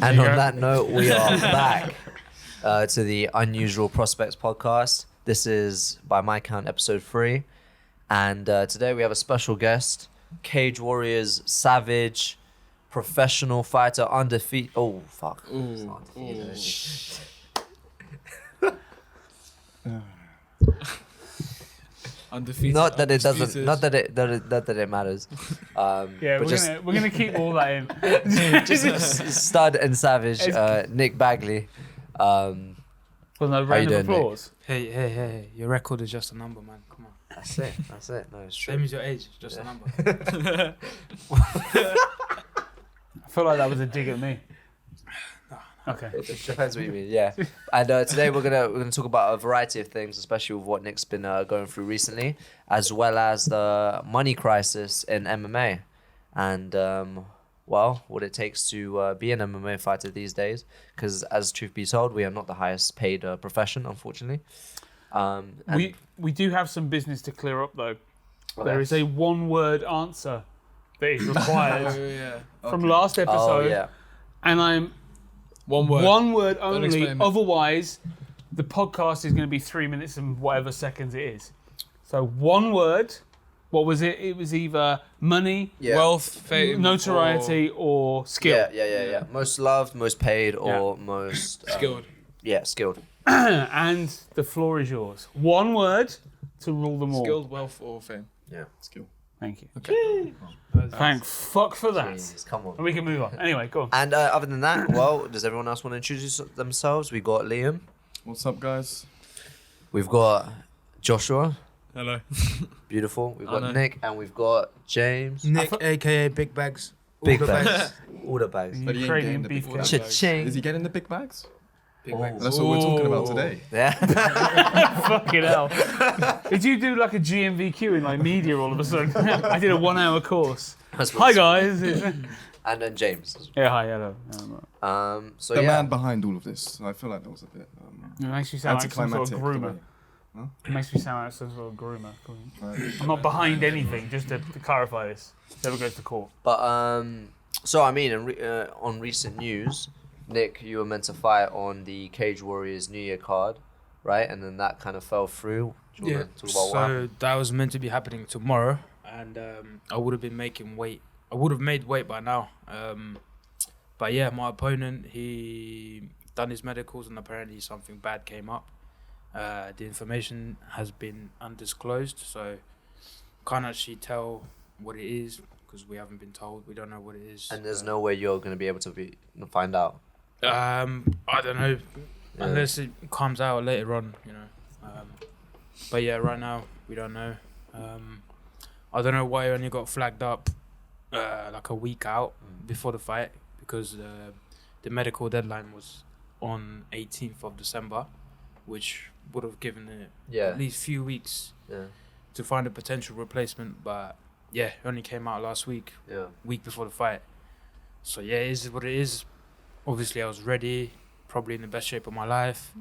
And on that note, we are back to the Unusual Prospects podcast. This is, by my count, episode 3. And today we have a special guest, Cage Warriors savage, professional fighter, undefeated. Oh, fuck. Undefeated. Not that it doesn't. Not that it matters. Yeah, we're gonna keep all that in. Just stud and savage, Nick Bailey. Well, no round of applause. Hey, your record is just a number, man. Come on. That's it. No, it's true. Same as your age, just a number. I feel like that was a dig at me. Okay. It just depends what you mean, yeah. And today we're gonna talk about a variety of things, especially with what Nick's been going through recently, as well as the money crisis in MMA, and what it takes to be an MMA fighter these days. Because as truth be told, we are not the highest paid profession, unfortunately. We do have some business to clear up though. Okay. There is a one-word answer that is required from last episode, and I'm. One word. One word only. Otherwise, the podcast is going to be 3 minutes and whatever seconds it is. So one word. What was it? It was either money, wealth, fame, notoriety, or skill. Yeah. Most loved, most paid, or most skilled. Skilled. And the floor is yours. One word to rule them all. Skilled, wealth, or fame. Yeah. Skill. Thank you. Okay. Thank fuck for that. Jesus, come on. And we can move on. Anyway, go on. And other than that, well, does everyone else want to introduce themselves? We got Liam. What's up, guys? We've got Joshua. Hello. Beautiful. We've got Nick, and we've got James. Nick, aka Big Bags. Big bags. All the bags. But he ain't Ukrainian getting the big Beefcake. bags. Cha-ching. Is he getting the big bags? Big bags. That's what we're talking about today. Yeah. Fucking hell. Did you do like a GMVQ in like media all of a sudden? I did a 1 hour course. Hi guys. And then James. Yeah, hi, hello. So The man behind all of this. I feel like that was a bit It makes you sound like some sort of anticlimactic. groomer. Huh? It makes me sound like some sort of groomer. Right. I'm not behind anything, just to clarify this. Never goes to court. But so I mean, on recent news, Nick, you were meant to fight on the Cage Warriors New Year card, right? And then that kind of fell through. Do you wanna talk about what happened? So that was meant to be happening tomorrow, and I would have been making weight. I would have made weight by now. But yeah, my opponent, he done his medicals, and apparently something bad came up. The information has been undisclosed, so can't actually tell what it is because we haven't been told. We don't know what it is. And there's no way you're going to be able to find out. I don't know, unless it comes out later on, you know. But yeah, right now we don't know. I don't know why I only got flagged up like a week out before the fight, because the medical deadline was on 18th of December, which would have given it at least a few weeks to find a potential replacement. But yeah, it only came out last week, week before the fight. So yeah, it is what it is. Obviously, I was ready, probably in the best shape of my life.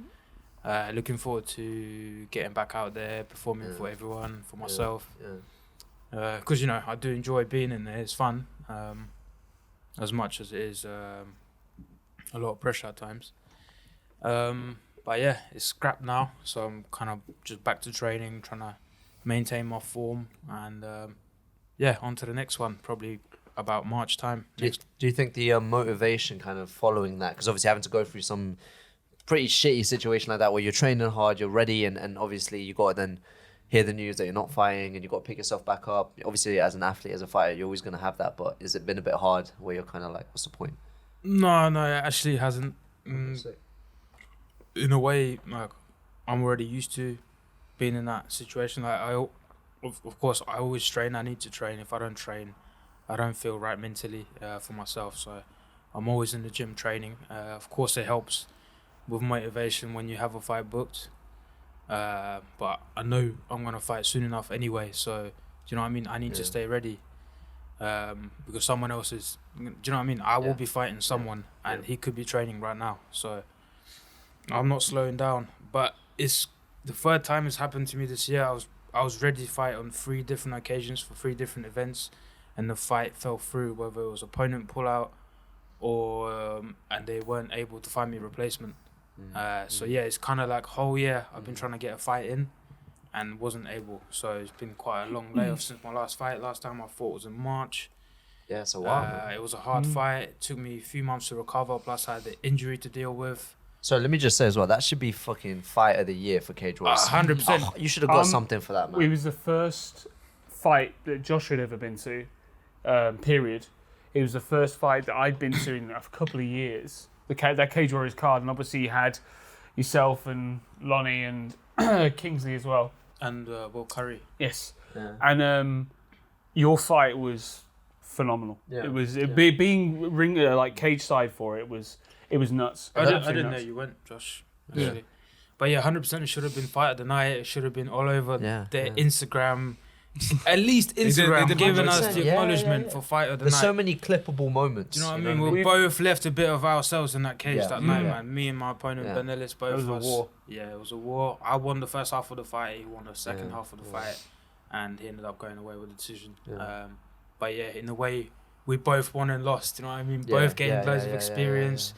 Looking forward to getting back out there, performing for everyone, for myself. Because, you know, I do enjoy being in there. It's fun, as much as it is a lot of pressure at times. But yeah, it's scrapped now, so I'm kind of just back to training, trying to maintain my form, and on to the next one, probably about March time. Do you think the motivation kind of following that, because obviously having to go through some pretty shitty situation like that where you're training hard, you're ready, and obviously you got to then hear the news that you're not fighting and you got to pick yourself back up. Obviously, as an athlete, as a fighter, you're always going to have that, but has it been a bit hard where you're kind of like, what's the point? No, it actually hasn't. In a way, like, I'm already used to being in that situation. Like, of course, I always train. I need to train. If I don't train, I don't feel right mentally for myself. So I'm always in the gym training. Of course, it helps with motivation when you have a fight booked. But I know I'm going to fight soon enough anyway. So, do you know what I mean? I need to stay ready. Because someone else is... Do you know what I mean? I will be fighting someone and he could be training right now. So I'm not slowing down. But it's the third time it's happened to me this year. I was ready to fight on 3 different occasions for 3 different events, and the fight fell through, whether it was opponent pull out or and they weren't able to find me a replacement. So yeah, it's kind of like whole year I've been trying to get a fight in, and wasn't able. So it's been quite a long layoff since my last fight. Last time I fought was in March. Yeah, so wow. It was a hard fight. It took me a few months to recover. Plus I had the injury to deal with. So let me just say as well, that should be fucking fight of the year for Cage Warriors. 100%. You should have got something for that, man. It was the first fight that Josh had ever been to, period. It was the first fight that I'd been to in a couple of years. That Cage Warriors card, and obviously you had yourself and Lonnie and Kingsley as well. And Will Curry. Yes. Yeah. And your fight was phenomenal. Yeah. It was being like cage side for it was nuts. I Absolutely didn't know nuts. you went, Josh. Actually. But yeah, 100% it should have been fight of the night. It should have been all over their Instagram. At least Instagram did giving us 100%. the acknowledgement for fight of the There's night. so many clippable moments. Do you know what I you mean? We both left a bit of ourselves in that cage Yeah. that night, Yeah. man. Me and my opponent, Yeah. Benelis, both It was of a us. war. Yeah, it was a war. I won the first half of the fight. He won the second Yeah. half of the Yeah. fight. And he ended up going away with a decision. Yeah. But yeah, in a way, we both won and lost. You know what I mean? Yeah. Both gained Yeah, loads yeah, of yeah, experience.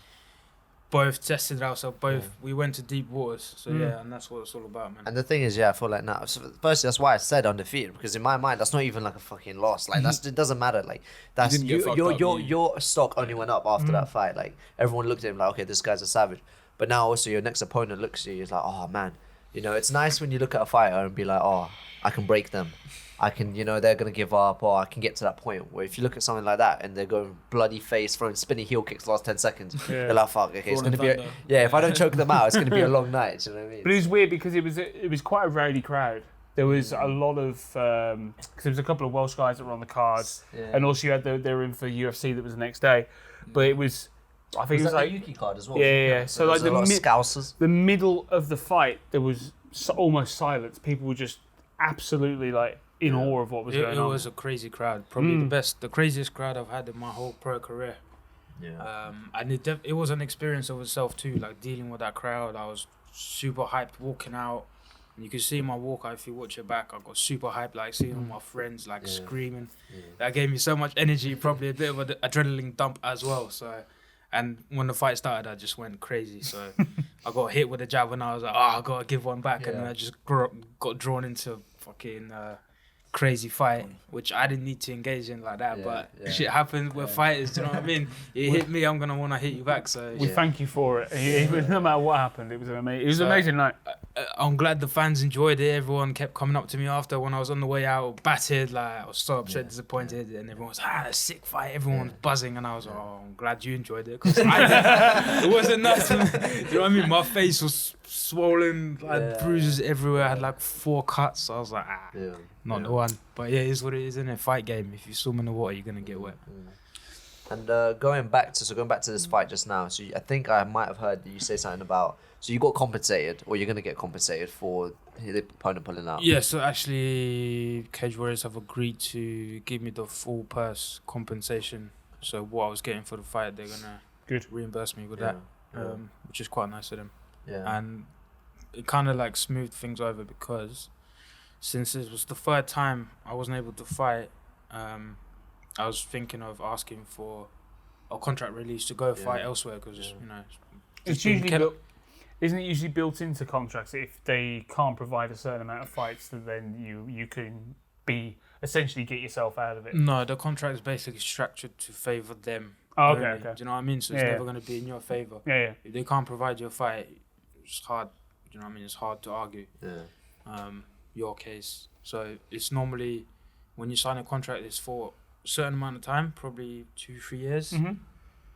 Both tested ourselves. Both Yeah. we went to deep waters. So yeah, and that's what it's all about, man. And the thing is, I feel like now. So firstly, that's why I said undefeated, because in my mind, that's not even like a fucking loss. Like it doesn't matter. Like that's didn't get fucked up, your stock only went up after that fight. Like everyone looked at him like, okay, this guy's a savage. But now also your next opponent looks at you, he's like, oh man, it's nice when you look at a fighter and be like, oh, I can break them. I can, they're going to give up, or I can get to that point where if you look at something like that and they're going bloody face, throwing spinning heel kicks the last 10 seconds, they're like, fuck, okay, it's going to be, if I don't choke them out, it's going to be a long night, do you know what I mean? But it was weird because it was quite a rowdy crowd. There was a lot of because there was a couple of Welsh guys that were on the card, and also you had they were in for UFC that was the next day. But it was, I think it was that like the Yuki card as well? yeah. So like a lot of the Scousers. the middle of the fight, there was almost silence. People were just absolutely like in awe of what was going It on. was a crazy crowd. Probably the craziest crowd I've had in my whole pro career. Yeah. And it was an experience of itself too, like dealing with that crowd. I was super hyped walking out. And you can see my walk out if you watch it back. I got super hyped, like seeing all my friends like screaming. That gave me so much energy, probably a bit of an adrenaline dump as well. So, and when the fight started, I just went crazy. So I got hit with a jab and I was like, oh, I got to give one back. And then I just got drawn into fucking crazy fight, which I didn't need to engage in like that. But shit happens. We're fighters, do you know what I mean? You hit me, I'm going to want to hit you back. So We thank you for it. Even no matter what happened, it was amazing. It was an amazing night. I'm glad the fans enjoyed it. Everyone kept coming up to me after when I was on the way out, battered. Like I was so upset, disappointed, and everyone was a sick fight. Everyone was buzzing, and I was oh, I'm glad you enjoyed it because it wasn't nice. Do you know what I mean? My face was swollen, like bruises everywhere. I had like 4 cuts. I was like, not the one. But yeah, it's what it is in a fight game. If you swim in the water, you're gonna get wet. And going back to this fight just now, so I think I might have heard you say something about, so you got compensated, or you're going to get compensated for the opponent pulling out. Yeah, so actually Cage Warriors have agreed to give me the full purse compensation. So what I was getting for the fight, they're going to reimburse me with that, which is quite nice of them. Yeah. And it kind of like smoothed things over because since it was the third time I wasn't able to fight, I was thinking of asking for a contract release to go fight elsewhere because, It's usually isn't it usually built into contracts if they can't provide a certain amount of fights, that then you can essentially get yourself out of it? No, the contract is basically structured to favour them. Oh, only. okay. Do you know what I mean? So it's never going to be in your favour. Yeah. If they can't provide you a fight, it's hard. Do you know what I mean? It's hard to argue. Yeah. Your case. So it's normally when you sign a contract, it's for a certain amount of time, probably 2-3 years,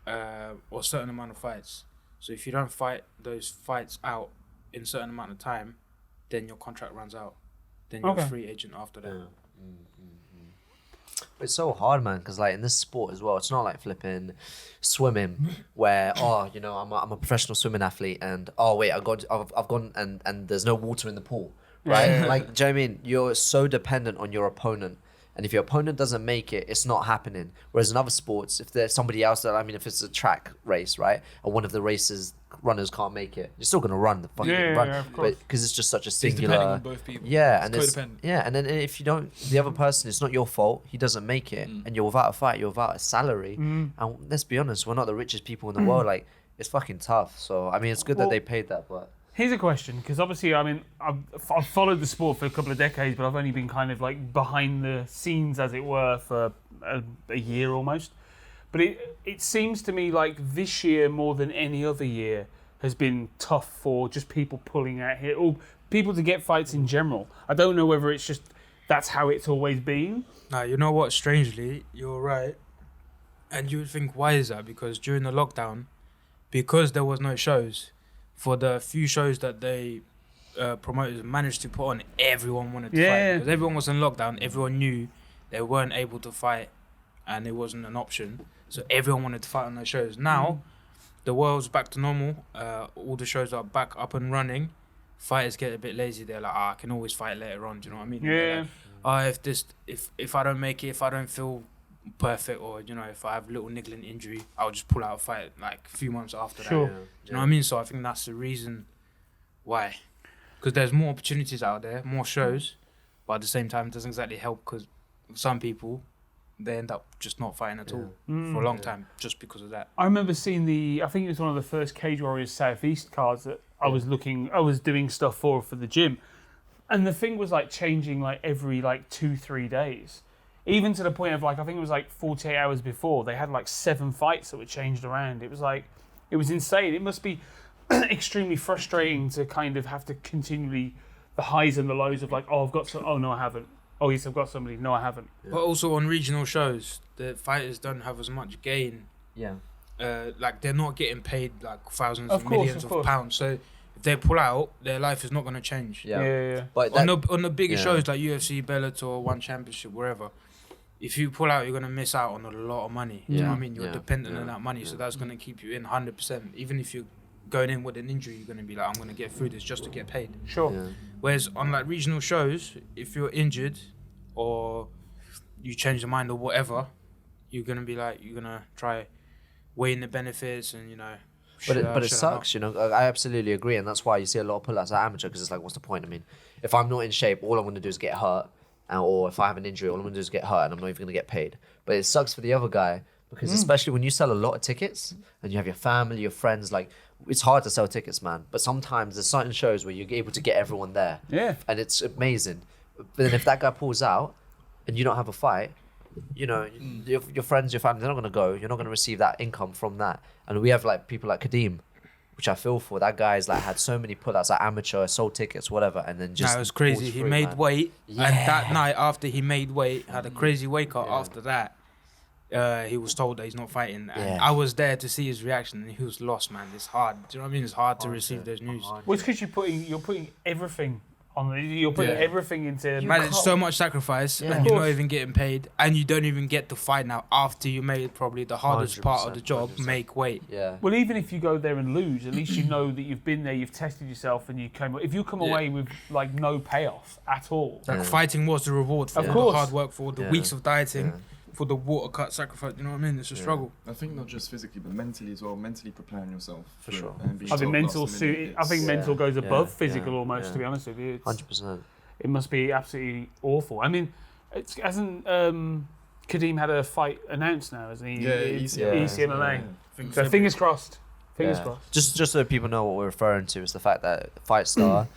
or a certain amount of fights. So if you don't fight those fights out in a certain amount of time, then your contract runs out. Then you're a free agent after that. It's so hard, man, because like in this sport as well, it's not like flipping swimming where I'm a professional swimming athlete and I've gone and there's no water in the pool, right? Like, do you know what I mean? You're so dependent on your opponent. And if your opponent doesn't make it, it's not happening. Whereas in other sports, if there's somebody else if it's a track race, right? Or one of the races runners can't make it. You're still gonna run the fucking Yeah, run, of course. but because it's just such a It's depending singular. on both people. Yeah, and It's it's codependent. yeah, and then if you don't, the other person, it's not your fault. He doesn't make it, and you're without a fight. You're without a salary, and let's be honest, we're not the richest people in the world. Like, it's fucking tough. So I mean, it's good Well, that they paid that, but Here's a question, because obviously, I mean, I've followed the sport for a couple of decades, but I've only been kind of like behind the scenes, as it were, for a year almost. But it seems to me like this year, more than any other year, has been tough for just people pulling out here, or people to get fights in general. I don't know whether it's just that's how it's always been. Now, you know what? Strangely, you're right. And you would think, why is that? Because during the lockdown, because there was no shows, for the few shows that they promoters managed to put on, everyone wanted to fight. Yeah. Because everyone was in lockdown, everyone knew they weren't able to fight and it wasn't an option. So everyone wanted to fight on those shows. Now, the world's back to normal. All the shows are back up and running. Fighters get a bit lazy. They're like, I can always fight later on. Do you know what I mean? Yeah. Like, if I don't make it, if I don't feel perfect, or if I have a little niggling injury, I'll just pull out a fight like a few months after Sure. that. Do you know what I mean? So I think that's the reason why, because there's more opportunities out there, more shows, but at the same time it doesn't exactly help, because some people, they end up just not fighting at all for a long time just because of that. I remember seeing I think it was one of the first Cage Warriors Southeast cards that I was doing stuff for the gym. And the thing was like changing like every like 2-3 days. Even to the point of like, I think it was like 48 hours before, they had like 7 fights that were changed around. It was insane. It must be extremely frustrating to kind of have to continually, the highs and the lows of like, oh, I've got some, oh no, I haven't. Oh yes, I've got somebody. No, I haven't. But also on regional shows, the fighters don't have as much gain. yeah, Like they're not getting paid like thousands Of and course, millions of of course. pounds. So if they pull out, their life is not going to change. yeah. But that, On the bigger yeah. shows like UFC, Bellator, One Championship, wherever, if you pull out, you're going to miss out on a lot of money. You know what I mean? You're Yeah. dependent Yeah. on that money, so that's going to keep you in 100%. Even if you're going in with an injury, you're going to be like, I'm going to get through this just to get paid. Sure. yeah. Whereas on like regional shows, if you're injured or you change your mind or whatever, you're going to be like, you're going to try weighing the benefits and, But it shit out. sucks, I absolutely agree, and that's why you see a lot of pullouts at amateur, because it's like, what's the point? I mean, if I'm not in shape, all I'm going to do is get hurt, or if I have an injury, all I'm going to do is get hurt, and I'm not even going to get paid. But it sucks for the other guy, because especially when you sell a lot of tickets, and you have your family, your friends, like, it's hard to sell tickets, man. But sometimes there's certain shows where you're able to get everyone there, Yeah. and it's amazing. But then if that guy pulls out, and you don't have a fight, your friends, your family, they're not going to go. You're not going to receive that income from that. And we have like people like Kadeem, which I feel for. That guy's like had so many pullouts, like amateur, sold tickets, whatever, and then just Nah, it was crazy. pulls He through, made man. weight, Yeah. and that night after he made weight, had a crazy wake up. After that, he was told that he's not fighting, and Yeah. I was there to see his reaction, and he was lost, man. It's hard. Do you know what I mean? It's hard to receive those news. Well, it's because you're putting everything on the, you're putting Yeah. everything into. Man, it's so much sacrifice, Yeah. and you're not even getting paid, and you don't even get to fight now after you made probably the hardest part of the 100%, job, 100%. make weight. Yeah. Well, even if you go there and lose, at least you know that you've been there, you've tested yourself, and you came. If you come Yeah. away with like no payoff at all, Like Yeah. fighting was the reward for Of all course. the hard work, for all the Yeah. weeks of dieting, Yeah. for the water cut sacrifice. You know what I mean? It's a Yeah. struggle. I think not just physically, but mentally as well. Mentally preparing yourself For it sure. and being I think told mental last minute suit. I think it's- mental goes Yeah. above Yeah. physical Yeah. almost. Yeah. To be honest with you, it's, 100%. it must be absolutely awful. I mean, hasn't Kadeem had a fight announced now? Hasn't he? Yeah, It's ECMLA. ECMLA. Yeah. So fingers crossed. Fingers Yeah. crossed. Just so people know what we're referring to is the fact that Fight Star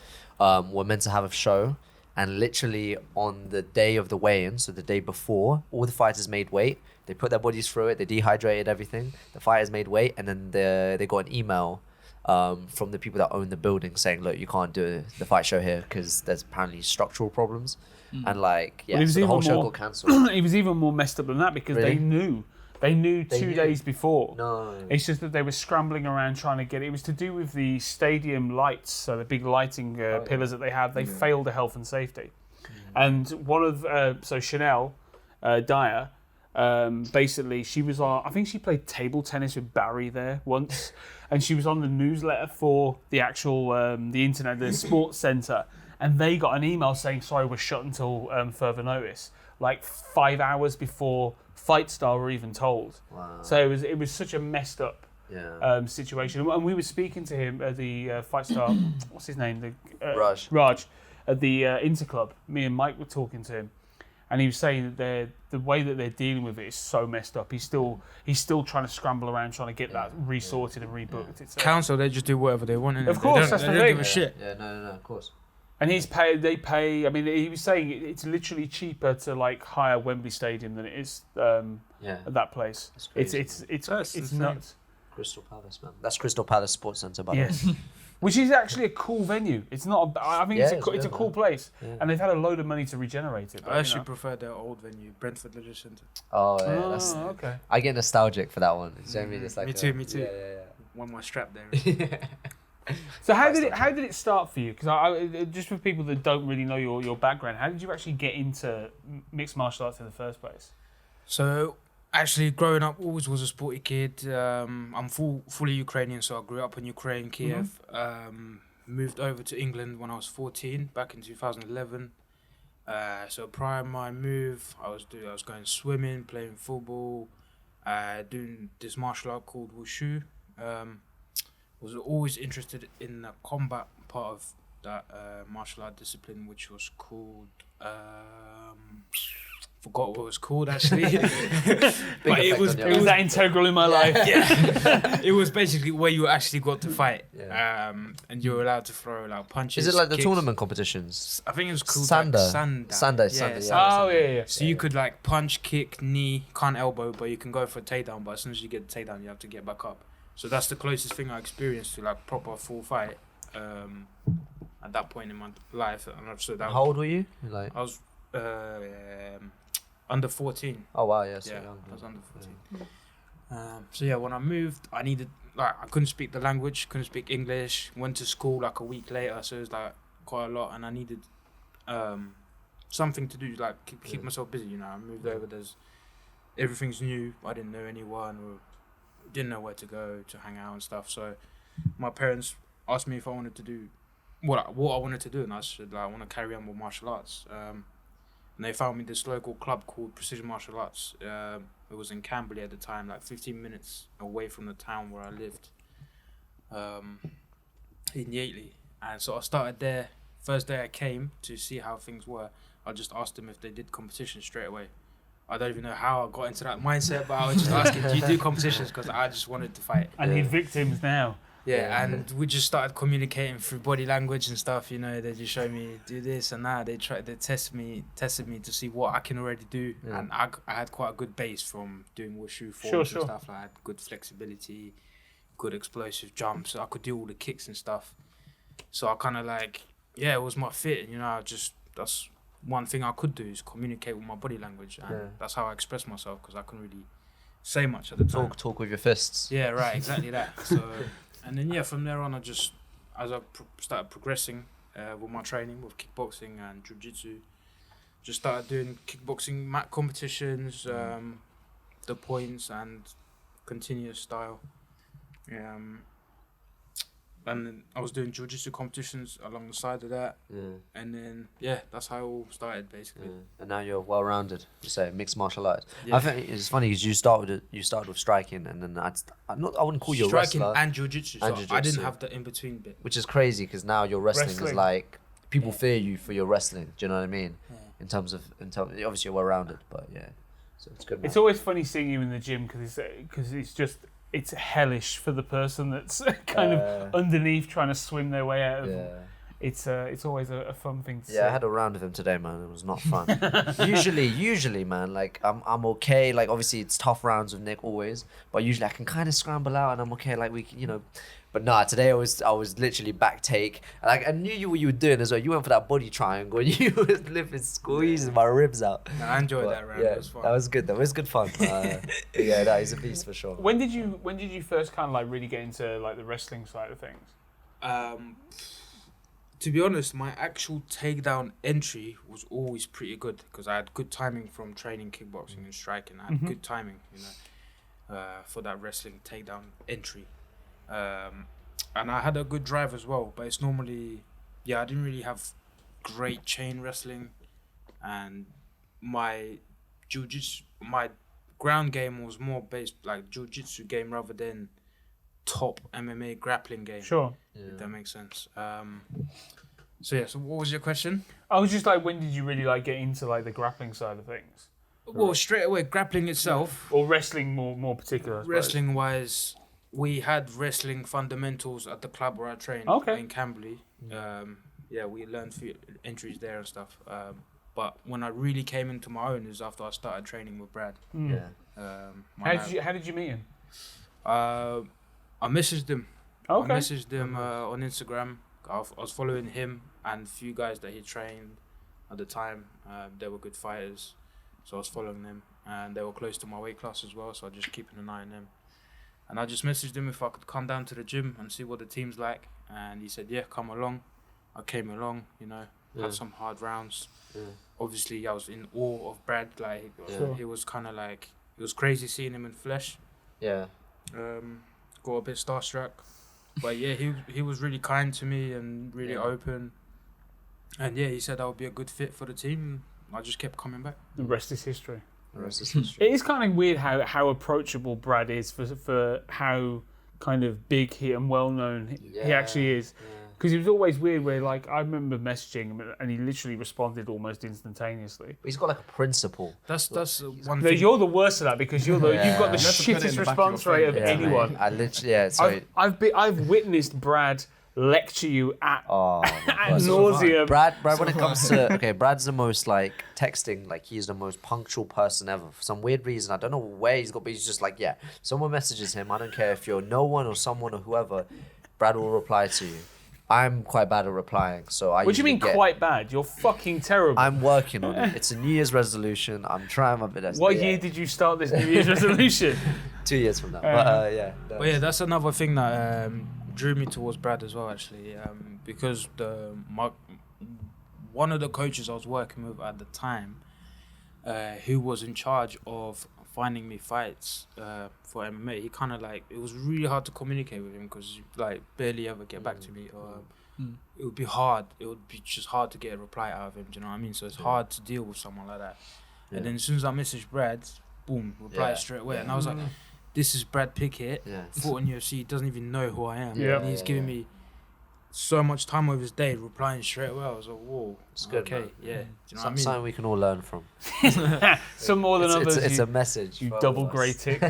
were meant to have a show, and literally on the day of the weigh-in, so the day before, all the fighters made weight. They put their bodies through it. They dehydrated everything. The fighters made weight, and then they got an email from the people that own the building saying, "Look, you can't do the fight show here because there's apparently structural problems." And like, yeah, Well, it was so the whole even show more- got cancelled. It was even more messed up than that because Really? they knew. They knew They 2 knew. days before. No. It's just that they were scrambling around trying to get it. It was to do with the stadium lights, so the big lighting pillars that they have. They failed the health and safety. And one of so Chanel Dyer, basically she was on. I think she played table tennis with Barry there once, and she was on the newsletter for the actual the internet, the sports center, and they got an email saying sorry, we're shut until further notice. Like 5 hours before Fight Star were even told. Wow. So it was such a messed up situation. And we were speaking to him at the Fight Star, what's his name? Raj. At the Interclub. Me and Mike were talking to him, and he was saying that the way that they're dealing with it is so messed up. He's still trying to scramble around, trying to get that resorted and rebooked. It's Council, they just do whatever they want. Of course, that's the they don't thing. give a shit. Yeah, no, of course. And they pay. I mean, he was saying it's literally cheaper to like hire Wembley Stadium than it is at that place. It's It's nuts. Crystal Palace, man. That's Crystal Palace Sports Centre, by the way. Which is actually a cool venue. It's not. I think it's a cool place, and they've had a load of money to regenerate it. But, I actually prefer their old venue, Brentford Leisure Centre. Oh, yeah. That's, okay. I get nostalgic for that one. It's generally just like me too. Yeah. One more strap there. So how did it start for you? Because I just for people that don't really know your background, how did you actually get into mixed martial arts in the first place? So actually, growing up, always was a sporty kid. I'm fully Ukrainian, so I grew up in Ukraine, Kiev. Moved over to England when I was 14, back in 2011. So prior to my move, I was going swimming, playing football, doing this martial art called wushu. Was always interested in the combat part of that martial art discipline, which was called. Forgot what it was called actually. But it was that integral in my life. Yeah. It was basically where you actually got to fight. And you were allowed to throw like punches. Is it like the kicks. tournament competitions? I think it was called Sanda. Yeah. So you could like punch, kick, knee, can't elbow, but you can go for a takedown. But as soon as you get the takedown, you have to get back up. So that's the closest thing I experienced to like proper full fight at that point in my life. And so that How old were you? Like I was under 14. Oh wow, yeah, so young. I was under 14. So yeah, when I moved, I needed I couldn't speak the language, couldn't speak English. Went to school like a week later, so it was like quite a lot, and I needed something to do, like keep myself busy. You know, I moved over. Everything's new. I didn't know anyone, or didn't know where to go to hang out and stuff. So my parents asked me if I wanted to do what I wanted to do, and I said I want to carry on with martial arts. And they found me this local club called Precision Martial Arts. It was in Camberley at the time, like 15 minutes away from the town where I lived, in Yateley. And so I started there. First day I came to see how things were, I just asked them if they did competition straight away. I don't even know how I got into that mindset, but I was just asking, do you do competitions? Because I just wanted to fight. I need victims now. Yeah, and we just started communicating through body language and stuff. You know, they just showed me do this and that. They tested me to see what I can already do, and I had quite a good base from doing wushu forms and stuff. Like I had good flexibility, good explosive jumps. So I could do all the kicks and stuff. So I kind of it was my fit. You know, that's one thing I could do is communicate with my body language, and that's how I express myself because I couldn't really say much at the time. Talk with your fists. Yeah, right, exactly that. So. And then from there on, as I started progressing with my training with kickboxing and jiu-jitsu, just started doing kickboxing mat competitions, the points and continuous style. And then I was doing jiu-jitsu competitions along the side of that. And then that's how it all started basically. And now you're well-rounded. You say mixed martial arts. I think it's funny because you started with striking, and then I wouldn't call you a wrestler. Striking and jiu-jitsu. So I didn't have the in-between bit. Which is crazy because now your wrestling is like people fear you for your wrestling. Do you know what I mean? Yeah. In terms obviously you're well-rounded, but so it's good. Man. It's always funny seeing you in the gym because it's hellish for the person that's kind of underneath trying to swim their way out of it's always a fun thing to see. I had a round with him today, man. It was not fun. usually, man, like I'm okay. Like obviously it's tough rounds with Nick always, but usually I can kind of scramble out and I'm okay. Like we can, But nah, today I was literally back take. And I knew what you were doing as well. You went for that body triangle and you were lifting, squeezing my ribs out. No, I enjoyed that round. Yeah, it was fun. that was good. That was good fun. That is a beast for sure. When did you first kind of really get into the wrestling side of things? To be honest, my actual takedown entry was always pretty good because I had good timing from training kickboxing and striking. I had good timing, for that wrestling takedown entry. And I had a good drive as well, but it's normally, I didn't really have great chain wrestling, and my jiu-jitsu, my ground game was more based like jiu-jitsu game rather than top MMA grappling game. Sure. If that makes sense. So what was your question? I was just like, when did you really like get into like the grappling side of things, Well, straight away, grappling itself. or wrestling more particular? I suppose. Wrestling wise, we had wrestling fundamentals at the club where I trained in Camberley. We learned few entries there and stuff. But when I really came into my own is after I started training with Brad. Yeah. How did you meet him? I messaged him. Okay. I messaged him on Instagram. I was following him and a few guys that he trained at the time. They were good fighters, so I was following them, and they were close to my weight class as well. So I was just keeping an eye on them. And I just messaged him if I could come down to the gym and see what the team's like. And he said, yeah, come along. I came along, had some hard rounds. Yeah. Obviously, I was in awe of Brad. Like, Sure. he was kind of like, it was crazy seeing him in flesh. Yeah. Got a bit starstruck. But yeah, he was really kind to me and really open. And yeah, he said I would be a good fit for the team. I just kept coming back. The rest is history. The rest is history. It is kind of weird how approachable Brad is for how kind of big and well known he actually is. Because it was always weird where, like, I remember messaging him and he literally responded almost instantaneously. He's got like a principle. That's one No, thing. you're the worst at that because you've got the You have to put it in shittest the back of your response rate of phone. anyone. Mate. I literally, sorry. I've witnessed Brad lecture you at Oh, ad my God. nauseum. Brad, when it comes to Brad's the most like texting, like he's the most punctual person ever. For some weird reason, I don't know where he's got, but he's just like, someone messages him. I don't care if you're no one or someone or whoever, Brad will reply to you. I'm quite bad at replying, so I. What do you mean quite bad? You're fucking terrible. I'm working on it. It's a New Year's resolution. I'm trying my best. What year did you start this New Year's resolution? 2 years from now. But yeah. But yeah, that's another thing that drew me towards Brad as well, actually, because one of the coaches I was working with at the time, who was in charge of finding me fights for MMA, he kind of like, it was really hard to communicate with him because like barely ever get back to me, or it would be hard. It would be just hard to get a reply out of him. Do you know what I mean? So it's hard to deal with someone like that. Yeah. And then as soon as I messaged Brad, boom, reply straight away. And I was like, this is Brad Pickett, fought in UFC, he doesn't even know who I am. Yeah. And he's giving me so much time of his day replying straight away. I was like, whoa, It's good, okay, man. yeah. Do you know what I mean? Something we can all learn from. Some more than others. It's a message. You for all double of us. grey tick.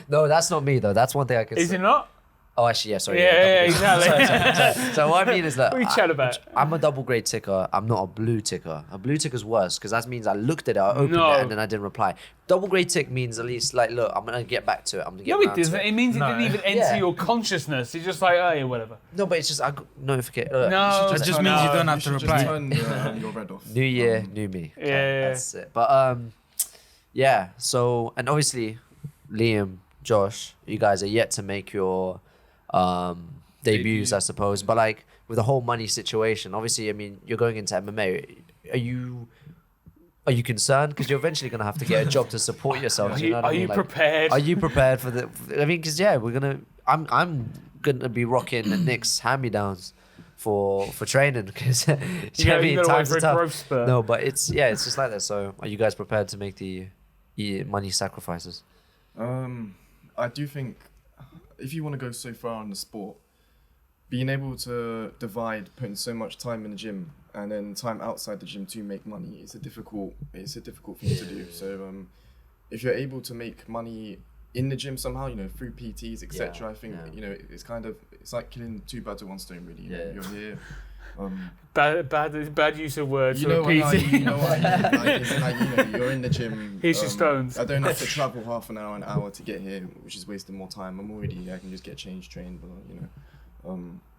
No, that's not me though. That's one thing I can Is say. it not? Oh, actually, yeah, sorry. Yeah, double grade. exactly. So what I mean is that What are you chatting about? I'm a double grade ticker. I'm not a blue ticker. A blue ticker's worse because that means I looked at it, I opened No. it, and then I didn't reply. Double grade tick means at least like, look, I'm gonna get back to it. I'm gonna get No, it around to doesn't. It means it didn't even enter Yeah. your consciousness. It's just like, oh, yeah, whatever. No, but it's just I got notification. No, It just means you don't have to You should just reply. turn your red off. New year, new me. Okay, Yeah. that's it. But yeah. So and obviously, Liam, Josh, you guys are yet to make your debuts, I suppose. But like with the whole money situation, obviously, I mean, you're going into MMA. Are you concerned? Because you're eventually going to have to get a job to support yourself. Are you know what I are mean? you Like, prepared? Are you prepared for the? I mean, because we're gonna. I'm gonna be rocking Nick's hand-me-downs for training because you know what I mean. Gotta wait Times for are a tough. growth spurt. No, but it's just like that. So, are you guys prepared to make the money sacrifices? I do think if you want to go so far in the sport, being able to divide putting so much time in the gym and then time outside the gym to make money is a difficult thing to do. So if you're able to make money in the gym somehow, through PTs, etc., I think it's like killing two birds with one stone, really. You're here. Bad use of words. You for know a what I PT. mean? It's like, you're in the gym. Here's your stones. I don't have to travel half an hour to get here, which is wasting more time. I can just get changed, trained,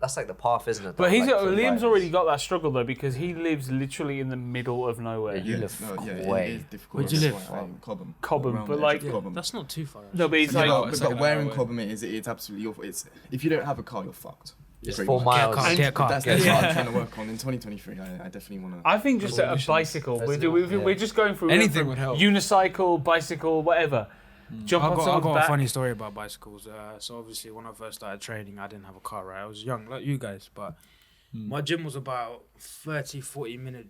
That's like the path, isn't it? But though? Like, for Liam's fighters. already got that struggle though because he lives literally in the middle of nowhere. You live it way. is difficult. Where'd you That's live? why I'm Cobham. Cobham, Around but the like- edge of Cobham. That's not too far. No, but it's Yeah, like but where in Cobham it's absolutely awful. If you don't have a car, you're fucked. It's Pretty 4 much. miles. Get a car. That's what I'm trying to work on in 2023. I definitely want to. I think just a Revolutions. bicycle. Yeah. We're just going through Anything would help. Unicycle, bicycle, whatever. Jump on I've someone's got back. a funny story about bicycles. So obviously when I first started training, I didn't have a car, right? I was young, like you guys, but my gym was about 30-40 minute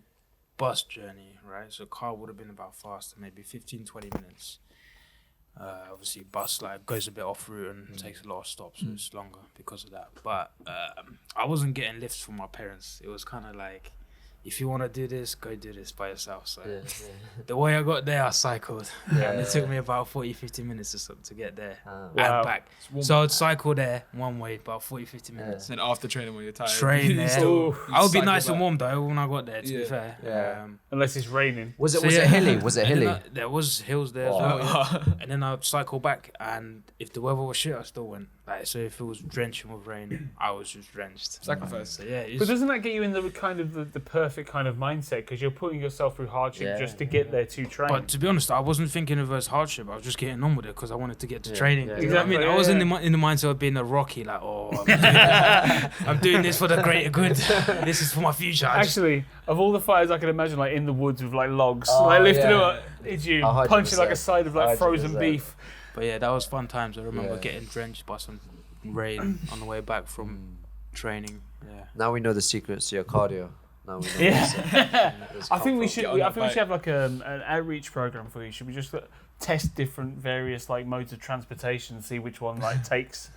bus journey, right? So car would have been about faster, maybe 15-20 minutes. Obviously, bus like goes a bit off route and takes a lot of stops, so it's longer because of that. But I wasn't getting lifts from my parents. It was kind of like, if you want to do this, go do this by yourself. So the way I got there, I cycled. And it took me about 40-50 minutes or something to get there and back. So I'd cycle there one way, about 40-50 minutes. Then after training when you're tired. Train there. Still I would be cycle nice back. and warm though when I got there, to be fair. Unless it's raining. Was So, it yeah. hilly? Was it And then hilly? there was hills there as well. Yeah. And then I'd cycle back, and if the weather was shit, I still went. Like, so if it was drenching with rain, I was just drenched. Sacrifice. So yeah, But doesn't that get you in the kind of the perfect kind of mindset? Because you're putting yourself through hardship just to get there to train. But to be honest, I wasn't thinking of it as hardship. I was just getting on with it because I wanted to get to training. Yeah, Do you know what I mean? exactly, I was yeah. in the mindset of being a Rocky, like, I'm doing this for the greater good. This is for my future. Actually, of all the fires I can imagine, like in the woods with like logs, like lifting them up, it's you 100%. punching like a side of like frozen 100%. beef. But yeah, that was fun times. I remember Yeah. getting drenched by some rain on the way back from training. Yeah. Now we know the secrets to your cardio. Now we know Yeah. this I think we Get should. on I that think we should bike. have like an outreach program for you. Should we just test different various like modes of transportation, and see which one like takes?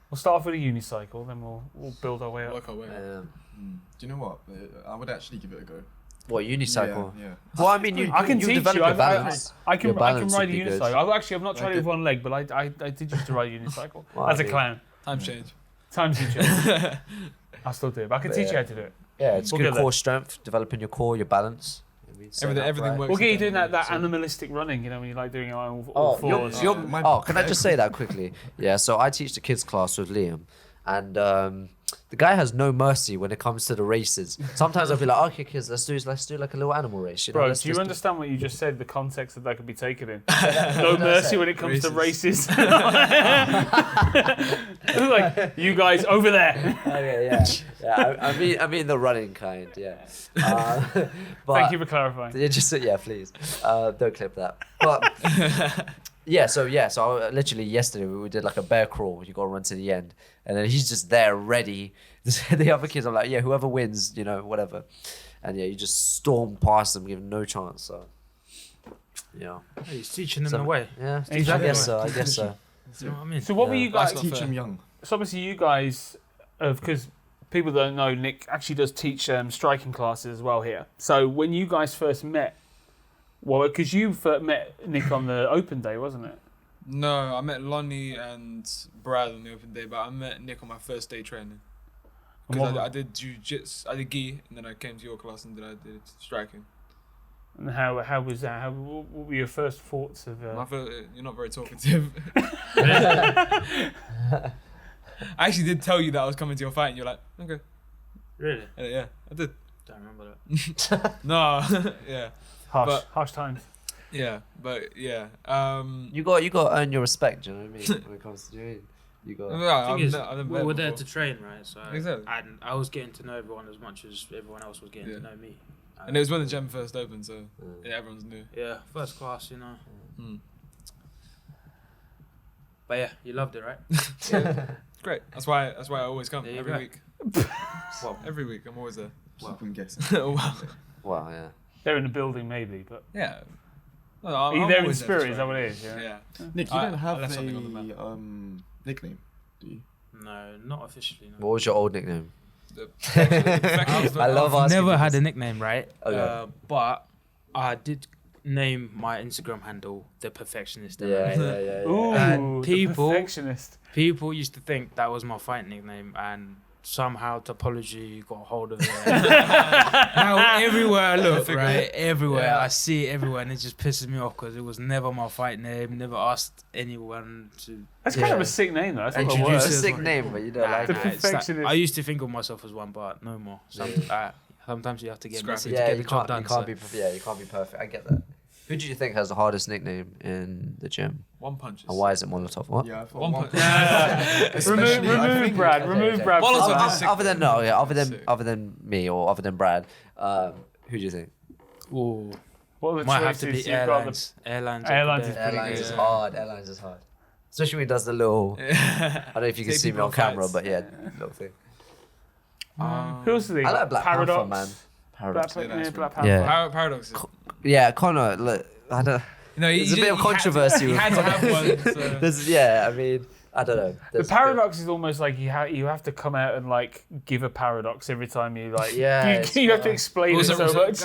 We'll start off with a unicycle, then we'll build our way up. Work our way up. Do you know what? I would actually give it a go. What, unicycle? Yeah. Well, I mean, you I can you teach develop you. your balance. I can Your balance ride a would be good. unicycle. I've not tried I it with did- one leg, but I did used to ride a unicycle Well, as I a mean- clown. Times change. Times you change. I still do it, but I can But teach yeah. you how to do it. Yeah, it's We'll good get there. core strength, developing your core, your balance. I mean, setting Everything upright. works. We'll get you with doing that So- animalistic running, you know, when you like doing it on all Oh, fours. can I just say that quickly? Yeah, so I teach the kids class with Liam, and the guy has no mercy when it comes to the races. Sometimes I'll be like, okay, kids, let's do like a little animal race. You know? Bro, Let's do you just understand what you just said? The context that could be taken in. No mercy when it comes to races. Like, you guys over there. Okay, yeah. I mean the running kind. Yeah. But Thank you for clarifying. Yeah, just please. Don't clip that. But So literally yesterday we did like a bear crawl. You got to run to the end, and then he's just there ready. The other kids are like, yeah, whoever wins, whatever. And yeah, you just storm past them, give them no chance. So yeah, Hey, he's teaching them So- the way. yeah. I Exactly. guess so. I guess so. Do you know what I mean? So what were Yeah. you guys... That's Teach fair. them young. So obviously you guys, because people don't know, Nick actually does teach striking classes as well here. So when you guys first met, well, because you first met Nick on the open day, wasn't it? No, I met Lonnie and Brad on the open day, but I met Nick on my first day training. And Because what- I did jiu-jitsu, I did gi, and then I came to your class and then I did striking. And how was that? What were your first thoughts of... My first, you're not very talkative. I actually did tell you that I was coming to your fight, and you're like, okay. Really? And yeah, I did. Don't remember that. No, yeah, harsh times. yeah, but yeah. You got to earn your respect. Do you know what I mean? When it comes to doing, you got. Yeah, Thing is, I've we met were there before. to train, right? So Exactly. and I was getting to know everyone as much as everyone else was getting Yeah. to know me. And it was when the gym first opened, so yeah, everyone's new. Yeah, first class, you know. Mm. But yeah, you loved it, right? Yeah, great. That's why I always come There you every go. week. Well, Every week, I'm always there. Keep them guessing. Oh, wow. Wow, yeah. They're in the building maybe, but... Yeah. No, Are you I'm there in always spirit? to Is that train. what it is? Yeah. Yeah. Nick, you I don't have left something on the map. a nickname, do you? no, not officially. No. What was your old nickname? I I love I've asking never you had this. a nickname, right? Okay. But I did name my Instagram handle the Perfectionist. am I Yeah, right? yeah, yeah. Ooh, And the people- perfectionist. People used to think that was my fight nickname, and somehow Topology got hold of it. Now everywhere I look, right, everywhere Yeah. I see it everywhere, and it just pisses me off because it was never my fight name. Never asked anyone to. That's kind of Yeah. a sick name, though. That's not the It's Introduce worst. a it. sick name, but you don't like The it. it's like- Perfectionist. I used to think of myself as one, but no more. Sometimes you have to get Scrap messy it. to Yeah, get you the job can't, done. you can't be perfect. I get that. Who do you think has the hardest nickname in the gym? One punches. And why is it Molotov? What? Yeah, I thought One one. punch. Especially, I Remove think- Brad. okay, Remove okay. Brad. Molotov from- is sick. Other than Sick. other than me or other than Brad, who do you think? Ooh, What are the might have to choices? be You've got airlines. Airlines. Airlines up is there. pretty Airlines good. is hard. Airlines is hard. Especially when he does the little. I don't know if you can Take see me people on on camera, fights. but yeah, little thing. Who else is he? I like Black Paradox. Panther, man. Paradox. Black, Yeah, that's Black Yeah. Panther. Paradox. Yeah, Connor. Look, I don't. No, there's a bit of controversy. He had to have one. So. I mean, I don't know. The There's a paradox is almost like you have to come out and like give a paradox every time you like. Yeah, you have to explain it so much.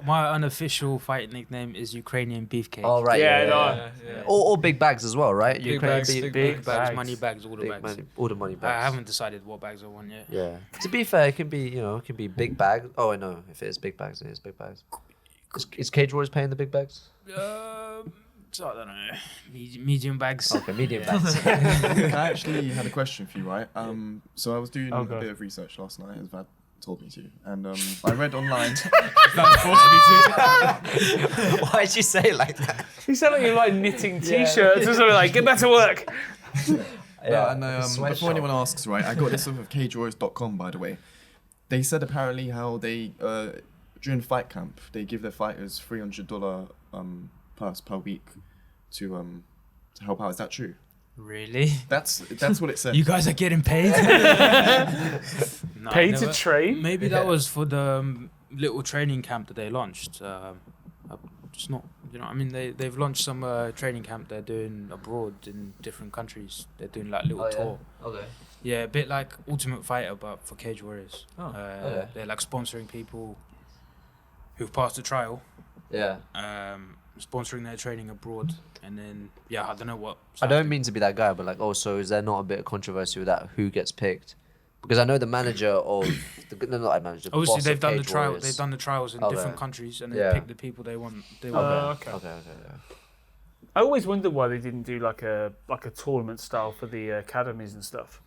My unofficial fight nickname is Ukrainian Beefcake. Oh right, Yeah, yeah, no. yeah. Or big bags as well, right? Big Ukrainian bags, beef- big bags, money bags, all the big bags. money, all the money bags. I haven't decided what bags I want yet. Yeah. To be fair, it can be, it can be big bags. Oh, I know. If it is big bags, it is big bags. Is Cage Warriors paying the big bags? So I don't know, medium bags. Okay, medium bags. I actually had a question for you, right? So I was doing Okay. a bit of research last night, as Vad told me to, and I read online. Why'd you say it like that? You sound like you're like knitting t-shirts or something. Like, get back to work. Yeah, and before sweatshop. anyone asks, right, I got this off of cagewarriors.com, by the way. They said apparently how they during fight camp they give their fighters $300 plus per week to help out. Is that true? Really? That's what it said. You guys are getting paid? No, Paid never. to train? Maybe that was for the little training camp that they launched. Just not, I mean, they've launched some training camp they're doing abroad in different countries. They're doing like little tour. Okay. Yeah, a bit like Ultimate Fighter, but for Cage Warriors. Okay. They're like sponsoring people who've passed the trial, Yeah. sponsoring their training abroad, and then I don't know what. I don't mean to be that guy, but like, also, is there not a bit of controversy with that? Who gets picked? Because I know the manager of not like manager. Obviously, boss they've of done the Cage trial. Warriors. They've done the trials in Okay. different countries, and they Yeah. pick the people they want. They want. Okay. Okay. I always wondered why they didn't do like a tournament style for the academies and stuff.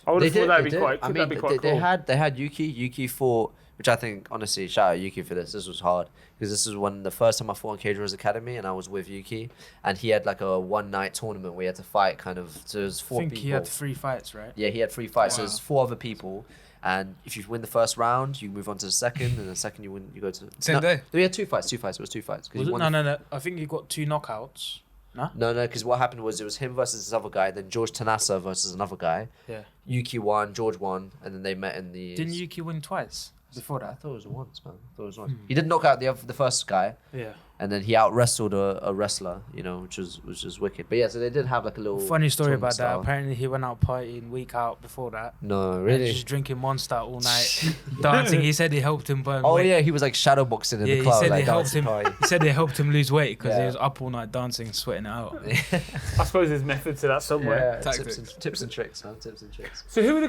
I would have thought that'd be quite. I mean, that'd be quite they cool. had Yuki fought, which I think honestly, shout out Yuki for this. This was hard because this is the first time I fought in Cage Warriors Academy, and I was with Yuki, and he had like a one-night tournament where he had to fight kind of. So it was I four think people. he had 3 fights, right? Yeah, he had 3 fights. So Wow. there's 4 other people, and if you win the first round, you move on to the second, and the second you win, you go to Same no, day? We had 2 fights. It was 2 fights. 'Cause Was he it? won No. I think he got 2 knockouts. No, because what happened was it was him versus this other guy, then George Tanasa versus another guy. Yeah. Yuki won, George won, and then they met in the. Didn't Yuki win twice before I that? thought it was once, man. He did knock out the first guy, Yeah. and then he out wrestled a wrestler, which was wicked. But yeah, so they did have like a little Funny story tournament about style. that. Apparently, he went out partying week out before that. No, And really. just drinking Monster all night, dancing. He said he helped him burn Oh weight. yeah, he was like shadowboxing in Yeah, the he club, said like they helped dancing him. party. He said they helped him lose weight because Yeah. he was up all night dancing, sweating it out. I suppose there's method to that somewhere. Yeah, Tactics. tips and tricks, huh? Tips and tricks. So who are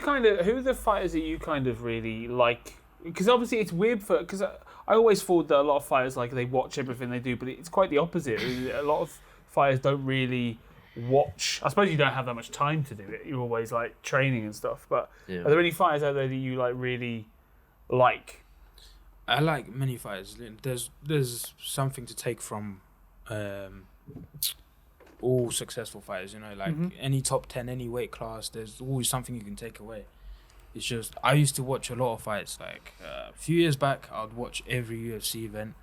the fighters that you kind of really like? Because obviously it's weird because I always thought that a lot of fighters like they watch everything they do, but it's quite the opposite. A lot of fighters don't really watch. I suppose you don't have that much time to do it. You're always like training and stuff. But Yeah. are there any fighters out there that you like really like? I like many fighters. There's something to take from all successful fighters. Like any top 10, any weight class. There's always something you can take away. It's just I used to watch a lot of fights. Like a few years back, I'd watch every UFC event.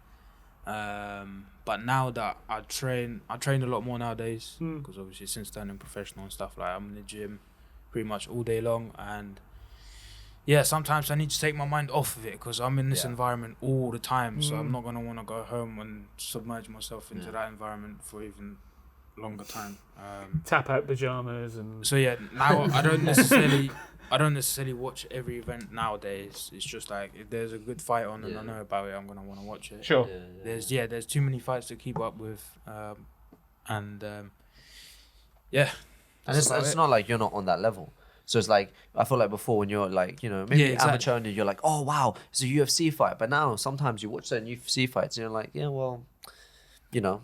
But now that I train a lot more nowadays because obviously since turning professional and stuff, like I'm in the gym pretty much all day long, and sometimes I need to take my mind off of it because I'm in this environment all the time. So I'm not gonna want to go home and submerge myself into that environment for even longer time. Tap out pajamas and. So now I don't necessarily watch every event nowadays. It's just like if there's a good fight on and I know about it, I'm gonna want to watch it. Sure. There's too many fights to keep up with, and it's not like you're not on that level. So it's like I feel like before when you're like maybe exactly. amateur and you're like, oh wow, it's a UFC fight. But now sometimes you watch certain UFC fights and you're like, yeah, well,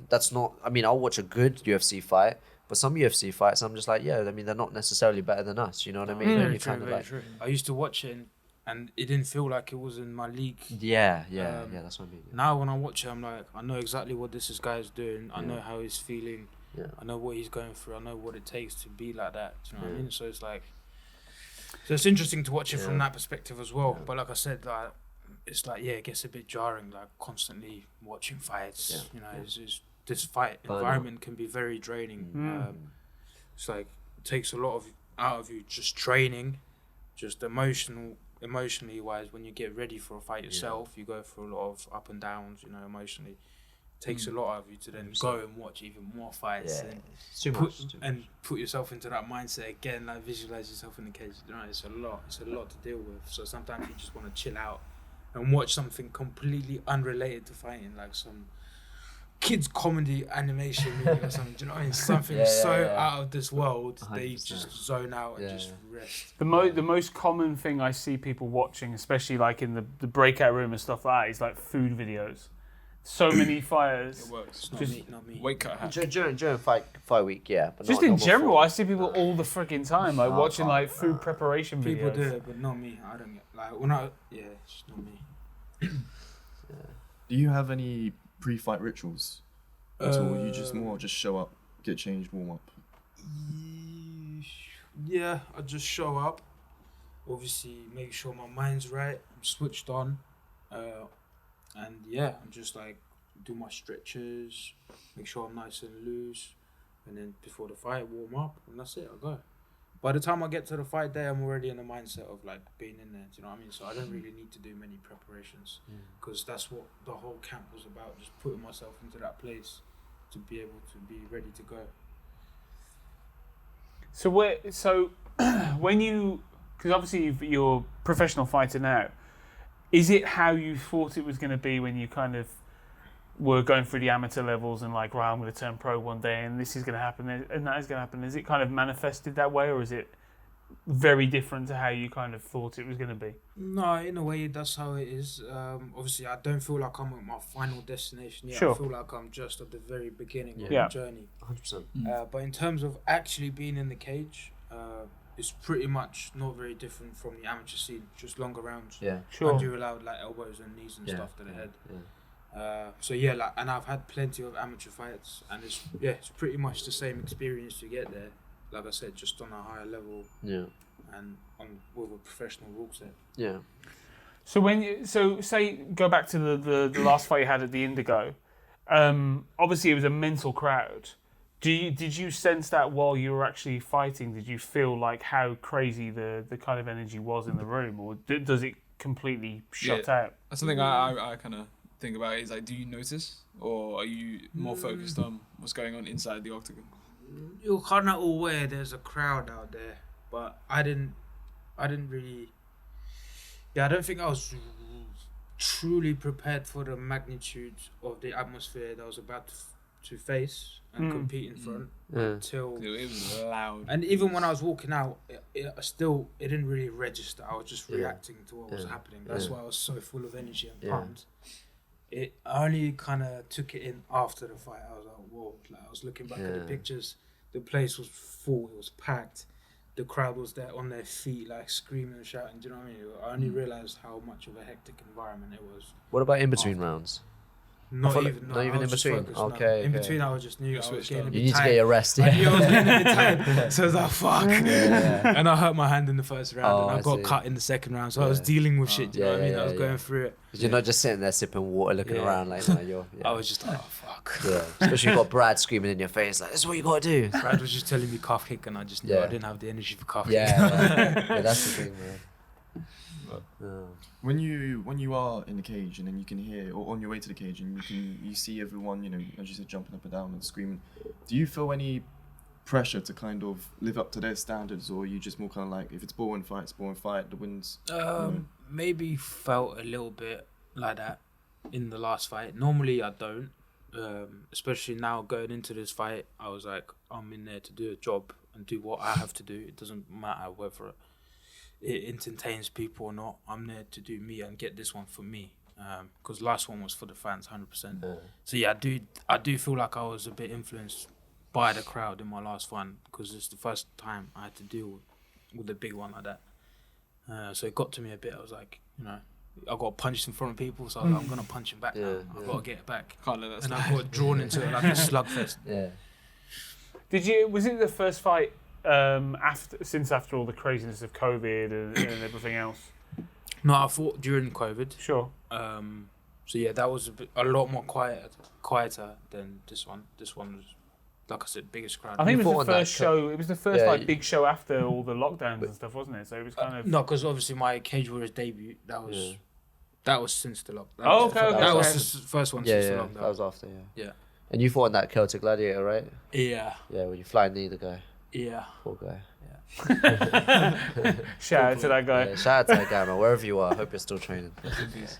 that's not. I mean, I'll watch a good UFC fight. But some UFC fights, I'm just like, they're not necessarily better than us. You know what I mean? And very you true, kinda very like, true. I used to watch it and it didn't feel like it was in my league. Yeah, that's what I mean. Now when I watch it, I'm like, I know exactly what this guy's doing. I know how he's feeling. Yeah. I know what he's going through. I know what it takes to be like that. Do you know what I mean? So it's like, it's interesting to watch it from that perspective as well. But like I said, like it's like it gets a bit jarring, like constantly watching fights. It's this fight environment can be very draining. It's like it takes a lot out of you just training, just emotionally wise. When you get ready for a fight yourself, you go through a lot of up and downs. Emotionally, takes a lot out of you to then go and watch even more fights Yeah, and it's too much. put yourself into that mindset again, like visualize yourself in the cage. You know, it's a lot to deal with. So sometimes you just want to chill out and watch something completely unrelated to fighting, like some kids comedy animation movie or something. Do you know what I mean? Something out of this world. 100%. They just zone out and just rest. The most common thing I see people watching, especially like in the breakout room and stuff like that, is like food videos. So many fighters. It works. Just- Not me. Weight cut hack. During fight week, yeah. But Just not in before. general, I see people all the freaking time, like No, watching I like can't. food preparation People videos. do it, but not me. I don't get like it's just not me. Do you have any pre-fight rituals at all? You just more just show up, get changed, warm up. Yeah, I just show up. Obviously, make sure my mind's right. I'm switched on, and yeah, I'm just like do my stretches, make sure I'm nice and loose, and then before the fight, warm up, and that's it. I go. By the time I get to the fight day, I'm already in the mindset of like being in there. Do you know what I mean? So I don't really need to do many preparations because that's what the whole camp was about. Just putting myself into that place to be able to be ready to go. So when you, because obviously you're a professional fighter now, is it how you thought it was going to be when you kind of were going through the amateur levels and like, right, I'm going to turn pro one day and this is going to happen and that is going to happen? Is it kind of manifested that way, or is it very different to how you kind of thought it was going to be? No, in a way, that's how it is. Obviously, I don't feel like I'm at my final destination yet. Sure. I feel like I'm just at the very beginning of Yeah. the journey. 100%. But in terms of actually being in the cage, it's pretty much not very different from the amateur scene. Just longer rounds. Yeah. Sure. And you're allowed like elbows and knees and Yeah. stuff to the head. Yeah. So yeah, like, and I've had plenty of amateur fights, and it's pretty much the same experience to get there. Like I said, just on a higher level Yeah. and with a professional rule set. Yeah. So say go back to the last fight you had at the Indigo. Obviously, it was a mental crowd. Did you sense that while you were actually fighting? Did you feel like how crazy the kind of energy was in the room, or does it completely shut out? That's something I kind of think about. Is like, do you notice, or are you more focused on what's going on inside the octagon? You're kind of aware there's a crowd out there, but I didn't really. Yeah, I don't think I was truly prepared for the magnitude of the atmosphere that I was about to face and compete in front until. It was loud. And even when I was walking out, it didn't really register. I was just reacting to what was happening. That's why I was so full of energy and pumped. I only kind of took it in after the fight. I was like, whoa. Like, I was looking back at the pictures. The place was full. It was packed. The crowd was there on their feet, like screaming and shouting. Do you know what I mean? I only realised how much of a hectic environment it was. What about in between rounds? Not thought- even. No, not even I was in just between? focused, no. Okay, In okay. between, I was just knew I was switched getting a on. bit You need to tired. get your rest. I knew I Yeah. was getting a bit tired. So I was like, fuck. Yeah. And I hurt my hand in the first round, Oh, and I I got see. cut in the second round. So I was dealing with shit. Do you know what I mean? I was going through it. You're not just sitting there sipping water, looking Yeah. around like, no, you're. Yeah. I was just like, oh fuck. Yeah. Especially you got Brad screaming in your face like, "This is what you gotta do." Brad was just telling me calf kick, and I just knew Yeah. I didn't have the energy for calf Yeah, kick. yeah, that's the thing, man. Yeah. When you are in the cage and then you can hear, or on your way to the cage and you see everyone, as you said, jumping up and down and screaming, do you feel any pressure to kind of live up to their standards, or are you just more kind of like, if it's boring fight, it's boring fight, the wins? Maybe felt a little bit like that in the last fight. Normally I don't. Especially now going into this fight, I was like, I'm in there to do a job and do what I have to do. It doesn't matter whether it entertains people or not. I'm there to do me and get this one for me. Because last one was for the fans, 100%. So yeah, I do feel like I was a bit influenced by the crowd in my last one, because it's the first time I had to deal with a big one like that. So it got to me a bit. I was like, I got punched in front of people, so I was like, I'm gonna punch him back now. I've got to get it back. Can't let that And slide. I got drawn into it like a slugfest. Yeah. Was it the first fight after all the craziness of COVID and everything else? No, I fought during COVID. Sure. So yeah, that was a lot more quieter than this one. This one was, like I said, biggest crowd. I think You it fought was on the that first show. It was the first Yeah, big show after all the lockdowns and stuff, wasn't it? So it was kind of No, because obviously my Cage Warriors debut, that was That was since the lockdown. Oh, okay, okay. That was okay. the first one Yeah, since yeah, the lockdown. that was after, yeah. Yeah. And you fought in that Celtic Gladiator, right? Yeah. Yeah, when you fly knee the guy. Yeah. Poor guy. Shout out to that guy. Yeah, shout out to that guy, man. Wherever you are, I hope you're still training.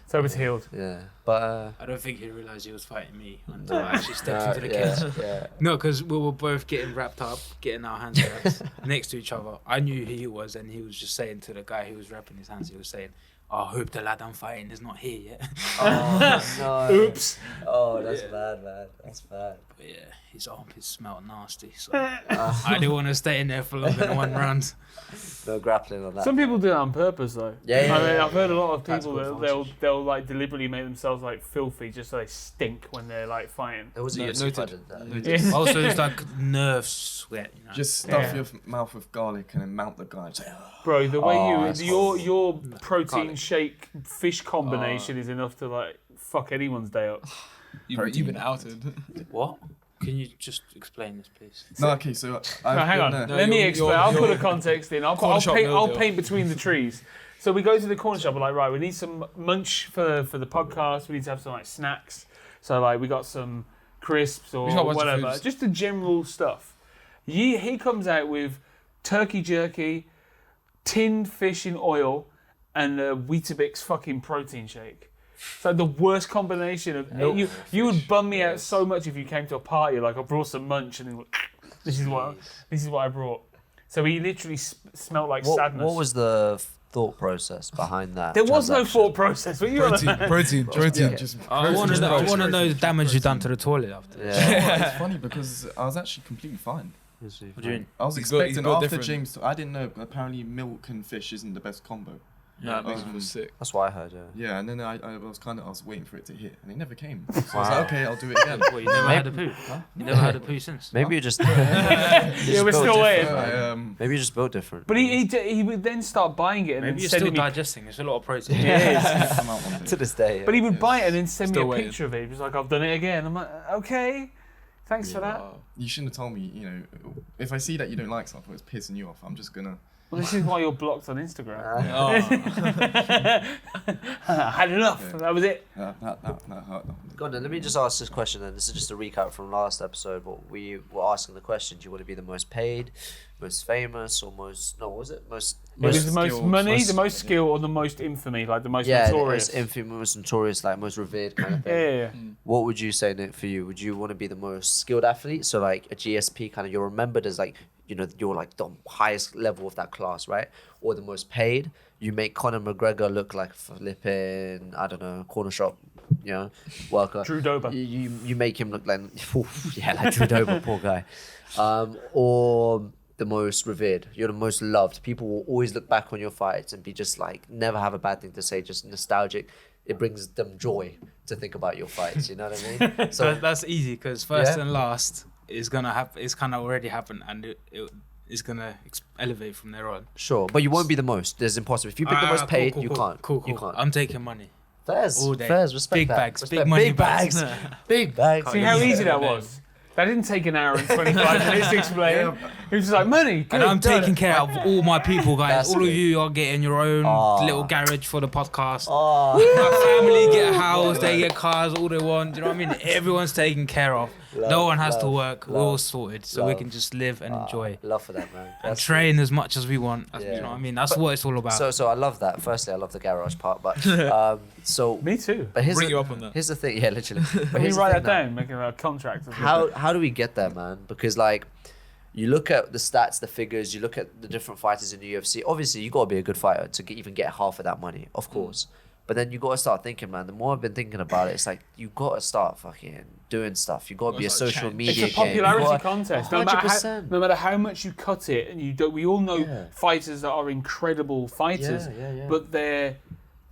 So it's healed. Yeah, but I don't think he realised he was fighting me until I actually stepped into the yeah, cage. yeah. No, because we were both getting wrapped up, getting our hands wrapped next to each other. I knew who he was, and he was just saying to the guy who was wrapping his hands, he was saying, "Oh, I hope the lad I'm fighting is not here yet." Oh no! Oops. Oh, that's bad, man. That's bad. But yeah, his armpits smelled nasty, so I didn't want to stay in there for longer than one round. No grappling on that. Some people do that on purpose, though. Yeah, yeah, I mean, yeah. I've heard a lot of That's people good that they'll like deliberately make themselves like filthy just so they stink when they're like fighting. There was a No, UFC noted. fighter that. Noted. Yeah. Also, it's like nerve sweat, you know. Just stuff Yeah. your mouth with garlic and then mount the guy. Just like, Bro, the way Oh, that's your protein Garlic. shake fish combination is enough to like fuck anyone's day up. You've been outed. What? Can you just explain this, please? no, okay, so I've No, hang on. been there. Let me you're- explain. you're- I'll put you're- a context in. I'll Corner shop I'll meal paint between the trees. So we go to the corner shop. We're like, right, we need some munch for the podcast. We need to have some like snacks. So like, we got some crisps or We got a bunch of whatever, foods. just the general stuff. He comes out with turkey jerky, tinned fish in oil, and a Weetabix fucking protein shake. It's like the worst combination of you would bum me out so much if you came to a party like I brought some munch and then this is what I brought. So he literally smelled like sadness. What was the thought process behind that? There was no transaction? thought process. What are you on about? Protein. Yeah, just I want to know the damage you've done to the toilet after. Yeah. it's funny because I was actually completely fine. What do you mean? I was He's built expecting after different. James. I didn't know. But apparently, milk and fish isn't the best combo. No, it makes me Um, feel sick. That's what I heard. Yeah. Yeah, and then I was waiting for it to hit, and it never came. So I was Wow. like, okay, I'll do it again. What, you never had a poo? You never had a poo since? Maybe you just. Yeah, we're still waiting. Maybe you just built different. But he would then start buying it and Maybe then you're sending still me. digesting. It's a lot of protein. Yeah, Come out one day. to this day. Yeah. but he would buy it and then send me Still a waiting. picture of it. He was like, "I've done it again." I'm like, "Okay, thanks for that." You shouldn't have told me. You know, if I see that you don't like something, it's pissing you off. I'm just gonna. Well, this is why you're blocked on Instagram. Oh. I had enough. Yeah. That was it. That hurt. Go on then, let me just ask this question then. This is just a recap from last episode. What we were asking the question: do you want to be the most paid, most famous, or most? No, what was it? Most. It was the most skilled, money, most- the most skill, or the most infamy, like the most Yeah, notorious. most infamous, most notorious, like most revered kind of thing. Yeah. What would you say, Nick, for you? Would you want to be the most skilled athlete? So like a GSP kind of, you're remembered as like, you know, you're like the highest level of that class, right? Or the most paid? You make Conor McGregor look like flipping, I don't know, corner shop, you know, worker. Drew Dober. You make him look like, yeah, like Drew Dober, poor guy. Or the most revered. You're the most loved. People will always look back on your fights and be just like, never have a bad thing to say, just nostalgic. It brings them joy to think about your fights. You know what I mean? So that's easy because first Yeah. and last is gonna happen. It's kind of already happened, and it is gonna elevate from there on. Sure, but you won't be the most. There's impossible. If you pick the most paid, you can't. Cool. You can't. I'm taking money. Fairs, all day. fairs, respect Big that. bags, Respect. big money big bags, big bags. See how easy that was? That didn't take an hour and 25 minutes to explain. He was just like, money, good, And I'm done taking it. care of all my people, guys. That's all of good. you are getting your own Aw. little garage for the podcast. Oh, My family get a house, they get cars, all they want. Do you know what I mean? Everyone's taken care of. No one has to love, work. We're all love, sorted, so we love. can just live and enjoy love for that, man. and That's- train as much as we want. You Yeah. know what I mean? That's what it's all about. So I love that. Firstly, I love the garage part, but so. Me too. But here's Bring the, you up on that. Here's the thing, yeah, literally. But Can you here's the write thing that now. down, making a contract? or How do we get there, man? Because like, you look at the stats, the figures, you look at the different fighters in the UFC. Obviously, you got to be a good fighter to even get half of that money, of course. But then you got to start thinking, man. The more I've been thinking about it, it's like you got to start fucking doing stuff. You got to be a It's like social change. media. It's a popularity game. contest. No matter, how, 100%. no matter how much you cut it, and you don't, we all know Yeah. fighters that are incredible fighters, Yeah. but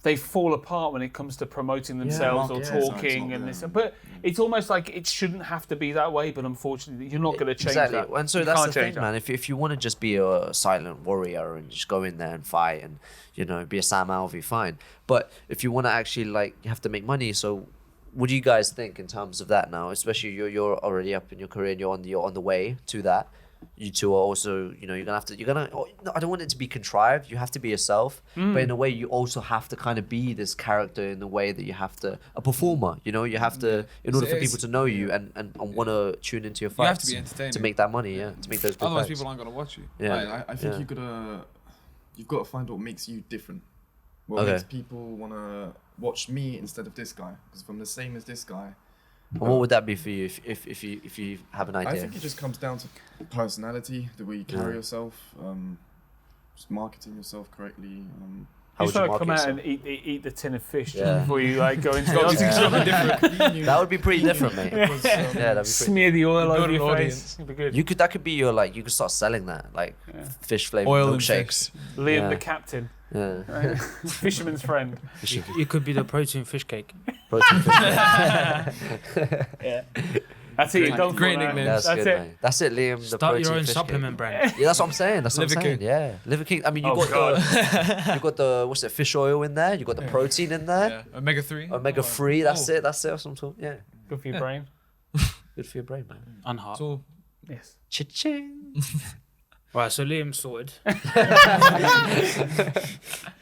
they fall apart when it comes to promoting themselves or market, yeah, talking it's and not this. there. But it's almost like it shouldn't have to be that way. But unfortunately, you're not going to change Exactly. that. And so You that's the can't thing, change that. man. If you want to just be a silent warrior and just go in there and fight and, you know, be a Sam Alvey, fine. But if you want to actually, like, you have to make money. So what do you guys think in terms of that now? Especially you're already up in your career and you're on the way to that. you two are also, you know, you're gonna. Oh, no, I don't want it to be contrived. You have to be yourself, but in a way, you also have to kind of be this character in the way that you have to a performer. You know, you have to in order for people to know you and want to tune into your You have fights to be entertaining to make that money. Yeah, to make those. Big Otherwise, bags. people aren't gonna watch you. Yeah, I think you've got to find what makes you different. What Okay. makes people want to watch me instead of this guy? Because if I'm the same as this guy, And what would that be for you if you have an idea? I think it just comes down to personality, the way you carry yourself, just marketing yourself correctly. How You would just you want to come market out yourself? and eat the tin of fish Yeah. before you like go into the Gotta be audience. something different. That would be pretty different, mate. Because, Yeah, that'd be pretty. Smear the oil Build over an your audience. face. It'd be good. You could that could be your like you could start selling that like Yeah. fish flavored Oil and milkshakes. Liam Yeah. the captain, Yeah. right? Fisherman's friend. You could be the protein fish cake. Protein fish. Yeah. That's it. You're done for Great now. nickname. That's That's good, it. mate. That's it, Liam. The Start protein your own fish supplement cake. brand. Yeah, that's what I'm saying. That's what Liver I'm saying. King. Yeah, Liver King. I mean, you Oh, got God. you got the what's it? Fish oil in there. You got the protein in there. Yeah. Omega 3. Omega 3. That's it. That's it. That's what I'm talking. Yeah, Good for your brain. good for your brain, man. Unheart. It's all Yes. Cha-ching. Right, so Liam sorted.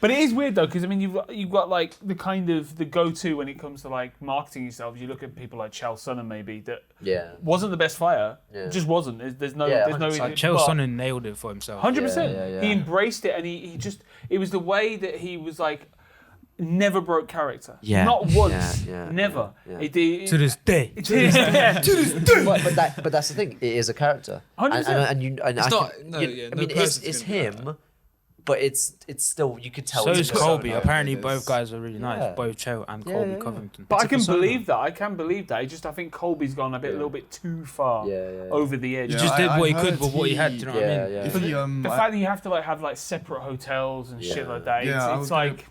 But it is weird though, because I mean, you've got like the kind of the go-to when it comes to like marketing yourself. You look at people like Chael Sonnen, maybe that Yeah. wasn't the best fighter. Yeah. Just wasn't. There's no. Yeah, There's no. 100%. Chael but- Sonnen nailed it for himself. 100%. Yeah. He embraced it, and he just. It was the way that he was like. Never broke character. Yeah. Not once. Yeah. Never. Yeah. It, To this day. But that's the thing. It is a character. 100%. And It's I not- can- no, you- yeah, I no mean, person's it's gonna be like him, but it's still you could tell. So it's is a persona. Colby. Yeah, Apparently, it both is. guys are really nice. Yeah. Both Chael and Yeah, Colby yeah. Covington. But It's I a can persona. believe that. I can believe that. It's just I think Colby's gone a little bit too far Yeah. over the edge. He Yeah, just I- did I what he heard could with what he had. Do you know what I Yeah, mean? yeah. If he, The fact that you have to like have like separate hotels and shit Yeah. like that. Yeah, I It's was gonna like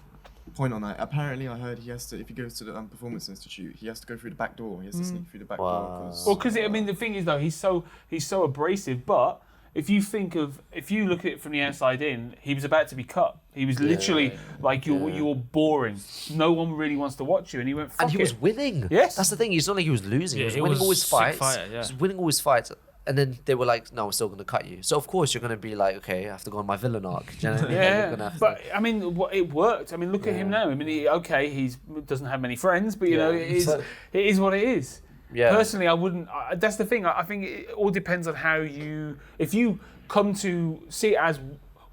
point on that. Apparently, I heard he has to, if he goes to the Performance Institute, he has to go through the back door. He has to sneak through the back Wow. door. well, because I mean the thing is though he's so abrasive, but. If you look at it from the outside in, he was about to be cut. He was literally like you're boring. No one really wants to watch you, and he went. Fuck And he it. was winning. Yes. That's the thing. It's not like he was losing. Yeah, he was he winning was all his sick fights. fighter, yeah. He was winning all his fights. And then they were like, no, we're still going to cut you. So, of course, you're going to be like, okay, I have to go on my villain arc. Do you know what I mean? Like, you're Yeah, gonna have but I mean, it worked. I mean, look at him now. I mean, he doesn't have many friends, but you know, it is what it is. Yeah. Personally, I wouldn't. That's the thing. I think it all depends on how you. If you come to see it as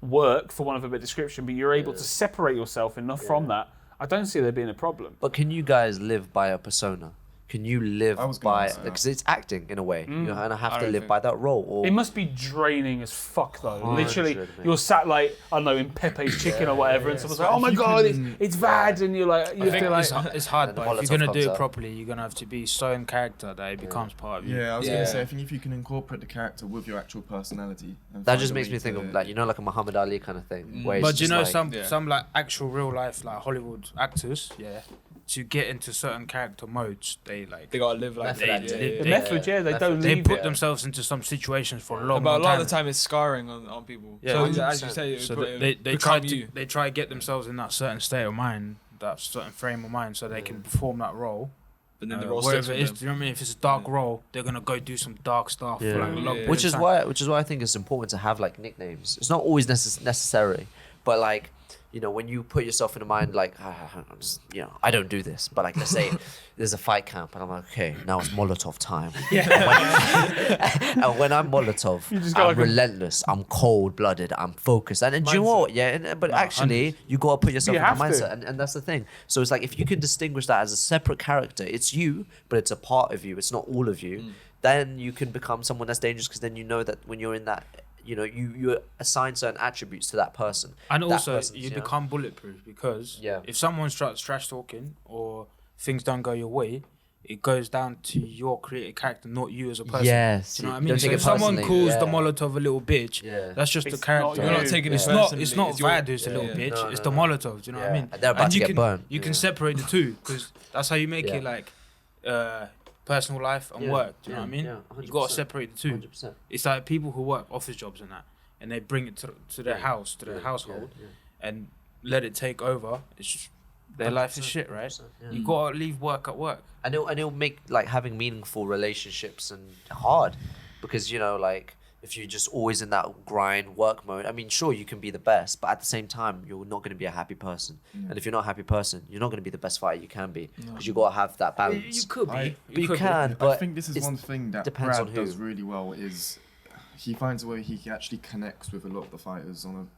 work, for want of a better description, but you're able to separate yourself enough from that, I don't see there being a problem. But can you guys live by a persona? Can you live I was gonna by ask that. because it's acting in a way? You kind of have I to don't live think- by that role. Or It must be draining as fuck, though. Literally, 100, mate. you're sat like I don't know in Pepe's Chicken or whatever, and someone's like, "Oh my god, it's bad," and you're like, you I think feel like, it's hard, And the but if Molotov you're gonna do comes it out. properly, you're gonna have to be so in character that it becomes part of you. Yeah, I was Yeah. gonna say, I think if you can incorporate the character with your actual personality, and that find just a makes way me think to- of like like a Muhammad Ali kind of thing. Where But it's you just know, like, some like actual real life like Hollywood actors, to get into certain character modes, they gotta live like Method that. acting. Yeah, the yeah. method, they don't they leave put it. themselves into some situations for a long, But a long lot time. of the time, it's scarring on people. Yeah, so 100%. as you say, So it they become try you. to get themselves in that certain state of mind, that certain frame of mind, so they can perform that role. But then the role sticks Wherever with it is, them. do you know what I mean? If it's a dark role, they're gonna go do some dark stuff for like a long Yeah. period which of is time. why I think it's important to have like nicknames. It's not always necessary, but like when you put yourself in a mind like I'm just, I don't do this, but like let's say there's a fight camp and I'm like, okay, now it's Molotov time. And when I'm Molotov, just got I'm like a- relentless, I'm cold blooded, I'm focused, and do you know what? But actually you gotta put yourself You in that have to. mindset, and that's the thing. So it's like if you can distinguish that as a separate character, it's you, but it's a part of you. It's not all of you. Then you can become someone that's dangerous because then you know that when you're in that, you assign certain attributes to that person. And That also, person's, you become bulletproof because Yeah. if someone starts trash talking or things don't go your way, it goes down to your created character, not you as a person. Yes, Do you know what I don't mean? So take if it someone personally, calls yeah. the Molotov a little bitch, Yeah. that's just It's the character. not You're not you. taking it It's personally. not your- Vad who's a little bitch. No, it's no, the no. Molotov. Do you know what I Yeah. mean? And they're about to you get can burned. you can Yeah. separate the two because that's how you make Yeah. it like personal life and Yeah. work. Do you know Yeah. what I mean? Yeah, You got to 100%. separate the two. 100%. It's like people who work office jobs and that, and they bring it to their house, to their Yeah, household, yeah, and let it take over. It's just their life is shit, right? 100%, yeah. You gotta leave work at work. And it'll make like having meaningful relationships and hard, because like if you're just always in that grind work mode, I mean, sure, you can be the best, but at the same time, you're not going to be a happy person. And if you're not a happy person, you're not going to be the best fighter you can be, because you got to have that balance. You could be. But you could be. can, I but think this is one thing that depends Brad on who. does really well is he finds a way he actually connects with a lot of the fighters on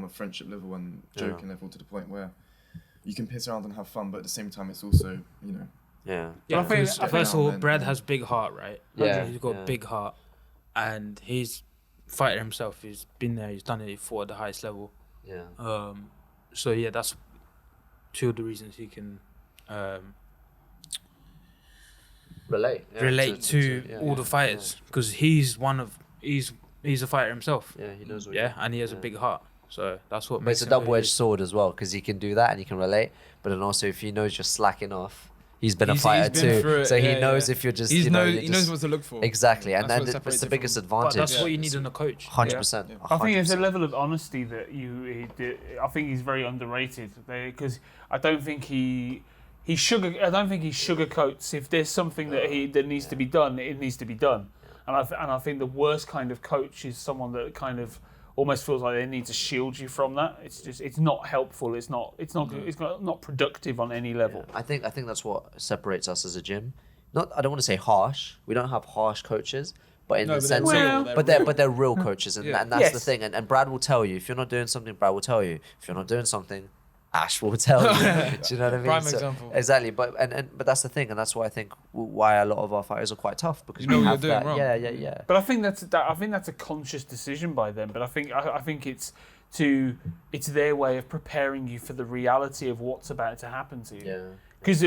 a friendship level and joking level, to the point where you can piss around and have fun, but at the same time it's also Yeah. Yeah, I think- because I think- first of all, then, Brad yeah. has big heart, right? Yeah, He's got yeah. big heart, and he's fighter himself. He's been there. He's done it. He fought at the highest level. Yeah. So yeah, that's two of the reasons he can Relate. Yeah, relate to yeah, all yeah, the fighters, because he's a fighter himself. Yeah, he knows what. Yeah, and he has a yeah. big heart. So that's what But makes it's a him who he double-edged is. sword as well, because he can do that and he can relate. But then also, if he knows you're slacking off, he's been a fighter been too, through it, so he yeah, knows yeah. if you're just. He you're knows just- what to look for. Exactly, and That's what then separates it's the it biggest from- advantage. But that's Yeah. what you need in a coach. 100%. Yeah. I think there's a 100%. level of honesty that I think he's very underrated, because I don't think he sugarcoats. If there's something that needs to be done, it needs to be done. And I think the worst kind of coach is someone that kind of almost feels like they need to shield you from that. It's not helpful. It's not productive on any level. I think that's what separates us as a gym. I don't want to say harsh. We don't have harsh coaches, but in No, the but sense they're of, real. but they're real coaches, and, Yeah. and that's the Yes. thing. And Brad will tell you if you're not doing something. Brad will tell you if you're not doing something. Ash will tell you. Do you know what I mean? Prime example. Exactly, but that's the thing, and that's why I think why a lot of our fighters are quite tough, because You know we what have you're doing that. wrong. Yeah. But I think that's a conscious decision by them. But I think it's their way of preparing you for the reality of what's about to happen to you. Yeah. Because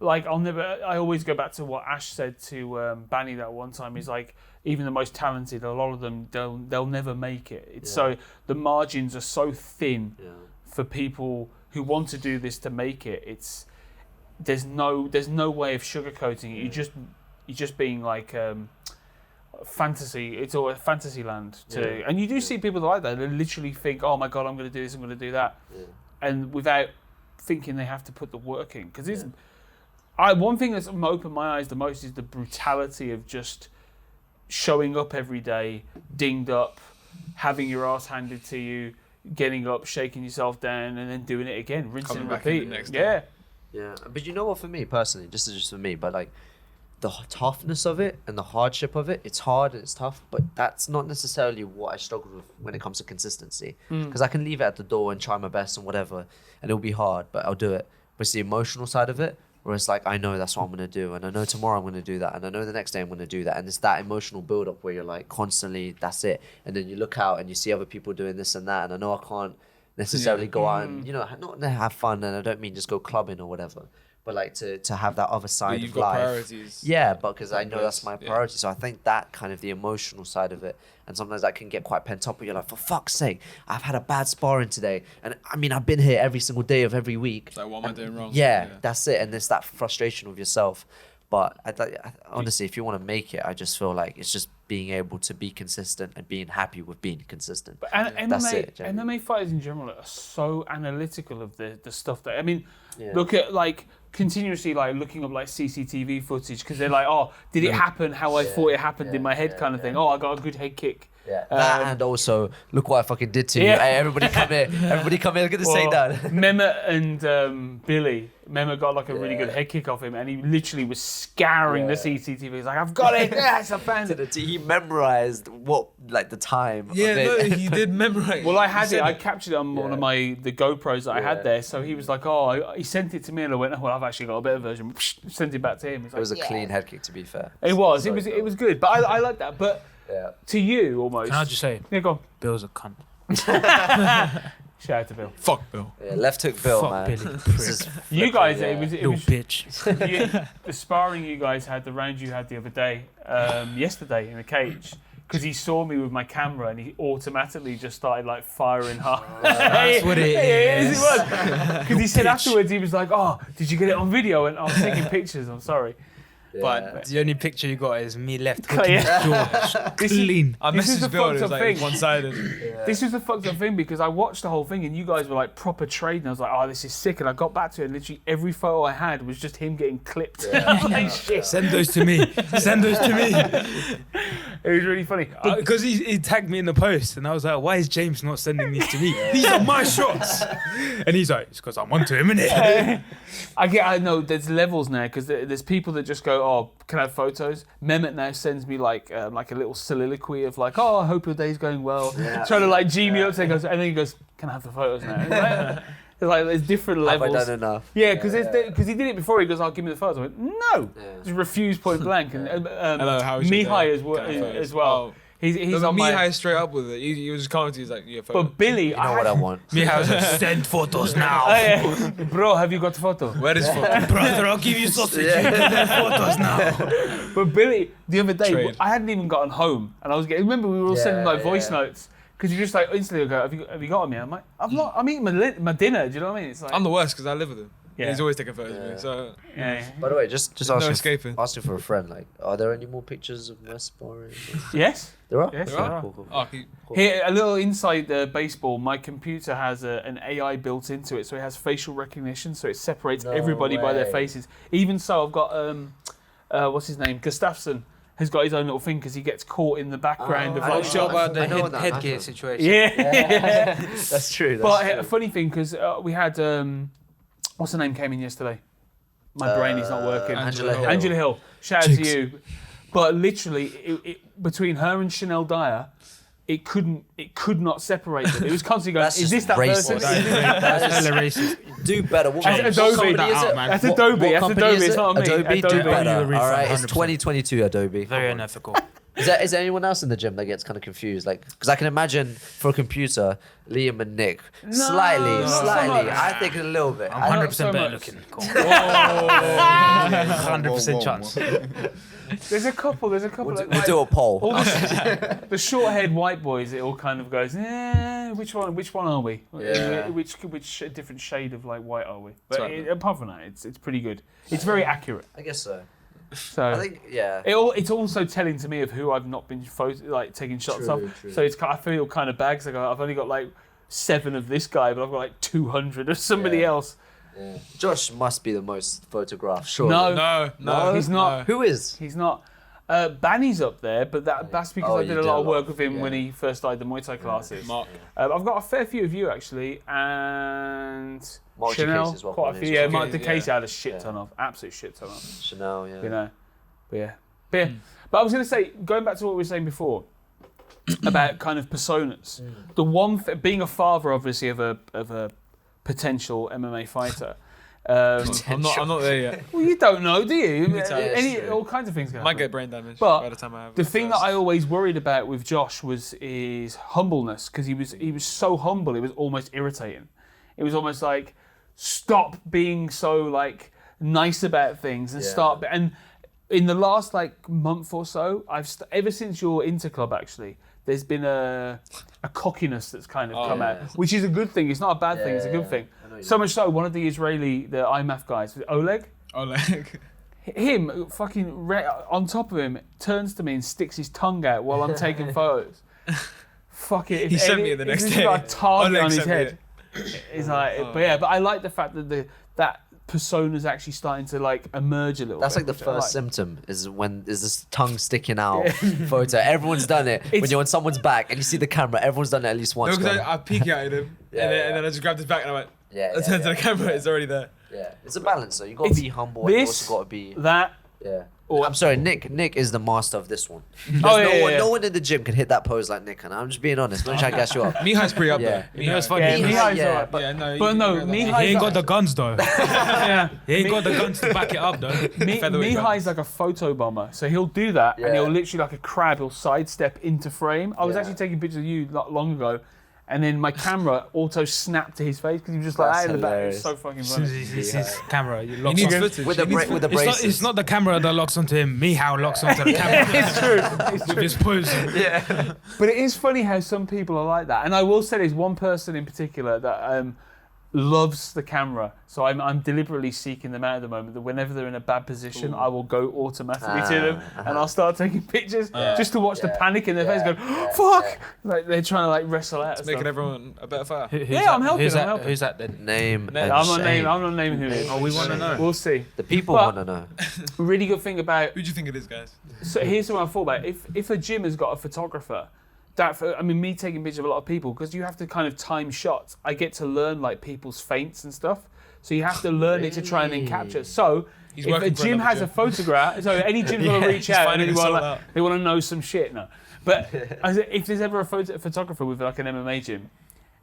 I always go back to what Ash said to Banny that one time. He's like, even the most talented, a lot of them they'll never make it. It's so the margins are so thin for people who want to do this to make it. There's no way of sugarcoating it. You're just being like fantasy. It's all a fantasy land and you do see people like that. They literally think, oh my god, I'm going to do this, I'm going to do that, and without thinking they have to put the work in. Because one thing that's opened my eyes the most is the brutality of just showing up every day, dinged up, having your ass handed to you, getting up, shaking yourself down, and then doing it again, rinse Coming and back in the repeat. next Yeah. Yeah, but you know what? For me personally, just for me, but like the toughness of it and the hardship of it, it's hard and it's tough, but that's not necessarily what I struggle with when it comes to consistency. Because I can leave it at the door and try my best and whatever, and it'll be hard, but I'll do it. But it's the emotional side of it, where it's like, I know that's what I'm going to do, and I know tomorrow I'm going to do that, and I know the next day I'm going to do that, and it's that emotional build-up where you're like constantly, that's it, and then you look out and you see other people doing this and that, and I know I can't necessarily go out and, not have fun, and I don't mean just go clubbing or whatever, but like to have that other side But you've of got life. priorities. Yeah, but because I know Yes, that's my yeah. priority. So I think that kind of the emotional side of it, and sometimes that can get quite pent up where you're like, for fuck's sake, I've had a bad sparring today. And I mean, I've been here every single day of every week. It's like, what am I doing wrong? Yeah, that's it. And there's that frustration with yourself. But honestly, if you want to make it, I just feel like it's just being able to be consistent and being happy with being consistent. But That's MMA, it, genuinely. MMA fighters in general are so analytical of the stuff that, I mean, Yeah. look at like continuously like looking up like CCTV footage, because they're like, oh, did it happen how I thought it happened in my head, kind of thing. Oh, I got a good head kick. Yeah. That and also, look what I fucking did to you. Hey, everybody come here. Everybody come here. Look at this takedown. Mehmet and Billy. Mehmet got like a really good head kick off him, and he literally was scouring the CCTV. He's like, I've got it. Yes, I found it. He memorized the time. Yeah, of it. no, he did memorize. Well, I had He it. said I captured it on one of the GoPros that I had Yeah. there. So he was like, "Oh," he sent it to me, and I went, "Oh, well, I've actually got a better version." Sent it back to him. He's It like, was a clean head kick, to be fair. It was. So It was good. But I like that. But Yeah. to you, almost. Can I just say, Yeah, go on. Bill's a cunt. Shout out to Bill. Fuck Bill. Yeah, left hook Bill, Fuck man. Billy, This is You guys, yeah. it was Little bitch. the sparring you guys had, the round you had the other day, yesterday in the cage. Because he saw me with my camera and he automatically just started like firing hard. That's what it Yes, is. it was. Because he said afterwards, he was like, "Oh, did you get it on video?" And I was taking pictures. I'm sorry. But the only picture you got is me left Yeah. hooking his jaw. This is- Clean. I This is the messaged Bill. It fucked was up like thing. one-sided. This was the fucked up thing because I watched the whole thing and you guys were like proper trading. I was like, "Oh, this is sick." And I got back to it and literally every photo I had was just him getting clipped. Like, shit. Send those to me. Send those to me. It was really funny. Because he tagged me in the post, and I was like, "Why is James not sending these to me? These are my shots." And he's like, "It's because I'm onto him, innit?" I know there's levels now because there's people that just go, "Oh, can I have photos?" Mehmet now sends me like a little soliloquy of like, "Oh, I hope your day's going well," trying to like G me up. So he goes, and then he goes, "Can I have the photos now?" It's like there's different levels. Have I done enough? Yeah, because he did it before. He goes, "I'll give me the photos." I went, "No," just refused point blank. And Hello, how is your Mihai day? as well. He's on Mihai my. straight up with it. He was just commenting. He's like, "Yeah, photo." But Billy, You know what I want. Mihai's like, "Send photos now, Bro, have you got the photo? Where is photo? brother. I'll give you sausage. You can send photos now." But Billy, the other day, Trade. I hadn't even gotten home, and I was getting. Remember, we were all sending like voice notes because you just like instantly go, "Have you got me?" I'm like, "I'm not. I'm eating my dinner." Do you know what I mean? It's like I'm the worst because I live with him. Yeah. He's always taking photos of me. So yeah. By the way, just no asking, escaping. asking for a friend. Like, are there any more pictures of West Borough? Yes. There are. Yes, There are? Cool, cool. Oh, he, Here, a little inside baseball. My computer has an AI built into it, so it has facial recognition, so it separates No everybody by their way. faces. Even so, I've got what's his name, Gustafsson, has got his own little thing because he gets caught in the background of I like know shot. about the I know that, headgear that's situation. Yeah. That's true. That's But true. a funny thing because we had what's the name came in yesterday? My brain is not working. Angela Hill. Angela Hill. Shout out to you. But literally, between her and Chanel Dyer, it could not separate them. It was constantly going, That's is this just that racist. person? Is this That's hella racist. Do better. What, That's what Adobe. company That is out, it? man. That's What- Adobe. what That's company Adobe. is It's it? not me. Adobe. Do Adobe. better. Give you a All right, refund, it's 100%. 2022 Adobe. Very unethical. Is there anyone else in the gym that gets kind of confused? Like, because I can imagine for a computer, Liam and Nick, slightly. not so I much. think a little bit. I'm not 100% so better much. looking. Cool. 100% chance. There's a couple. We'll do a poll. All the short-haired white boys, it all kind of goes, which one are we? Yeah. Which different shade of like white are we? But right, apart from that, it's pretty good. It's very accurate. I guess so. So I think, yeah. it's also telling to me of who I've not been taking shots True, of. true. So I feel kind of bad because I've only got like 7 of this guy, but I've got like 200 of somebody Yeah. else. Yeah. Josh must be the most photographed, surely. No, No, he's not. Who is? He's not. Banny's up there, but that's because Oh, I you did a did lot a of lot. work with him Yeah. when he first started the Muay Thai classes. Mark. I've got a fair few of you actually, and Mark Chanel, Casey as well, quite a probably, few. as Yeah, well. Mark DeCasey Yeah. had a shit ton of, absolute shit ton of. Chanel, yeah. You know, but yeah. But I was going to say, going back to what we were saying before about kind of personas. The one being a father, obviously, of a potential MMA fighter. I'm not there yet. Well, you don't know, do you? Yeah, All kinds of things can Might happen. get brain damage But by the time I have The it thing first. that I always worried about with Josh was his humbleness, because he was so humble. It was almost irritating. It was almost like, stop being so like nice about things and start. And in the last like month or so, ever since your Interclub actually, there's been a cockiness that's kind of come out, which is a good thing. It's not a bad thing. It's a good thing. So much so, one of the IMAF guys, Oleg. Oleg. Him fucking on top of him turns to me and sticks his tongue out while I'm taking photos. Fuck it. He sent me it the next he's day. got a target Oleg on his sent me head. It's like, but I like the fact that that persona's actually starting to like emerge a little. That's bit, like the which I first symptom is this tongue sticking out photo. Everyone's done it. When you're on someone's back and you see the camera, everyone's done it at least No, once. because gone, I peek at him, and then I just grabbed his back and I went, I turned to the camera, it's already there. Yeah, it's a balance though. You got to be humble and you also got to be. that. Yeah. I'm sorry, Nick. Nick is the master of this one. No one in the gym can hit that pose like Nick, and I'm just being honest. Don't try to gas you up. Mihai's pretty up there. You know what's funny? Yeah, He Mihai's yeah, alright, but- Yeah, no, But no, Mihai. Mihai- ain't got the guns though. Yeah. He ain't got the guns to back it up though. Featherweight Mihai's like a photo bomber, so he'll do that, and he'll literally like a crab, he'll sidestep into frame. I was actually taking pictures of you not long ago, and then my camera auto snapped to his face because he was just like That's out in the back. It was hilarious. so fucking As soon as funny. he sees his camera, he He locks needs on. footage. With the He needs with the It's not, braces. it's not the camera that locks onto him. Mihai locks onto the camera It's true. It's with true. his pose. But it is funny how some people are like that. And I will say there's one person in particular that loves the camera. So I'm deliberately seeking them out at the moment. That whenever they're in a bad position, I will go automatically to them and I'll start taking pictures just to watch the panic in their face. Going, fuck! Like they're trying to like wrestle out. It's making everyone a better fighter. I'm helping. I'm helping. Who's that then? Name. I'm not naming who it is. Oh, we want to know. We'll see. The people But- want to know. Really good thing about. Who do you think it is, guys? So here's what I thought about. If a gym has got a photographer, me taking pictures of a lot of people, because you have to kind of time shots. I get to learn like people's feints and stuff. So you have to learn it to try and then capture. So He's if a working for gym another has a gym. photograph, so any gym's want to reach he's out and finding they this want, all like, out. they want to know some shit. No, but if there's ever a photographer with like an MMA gym,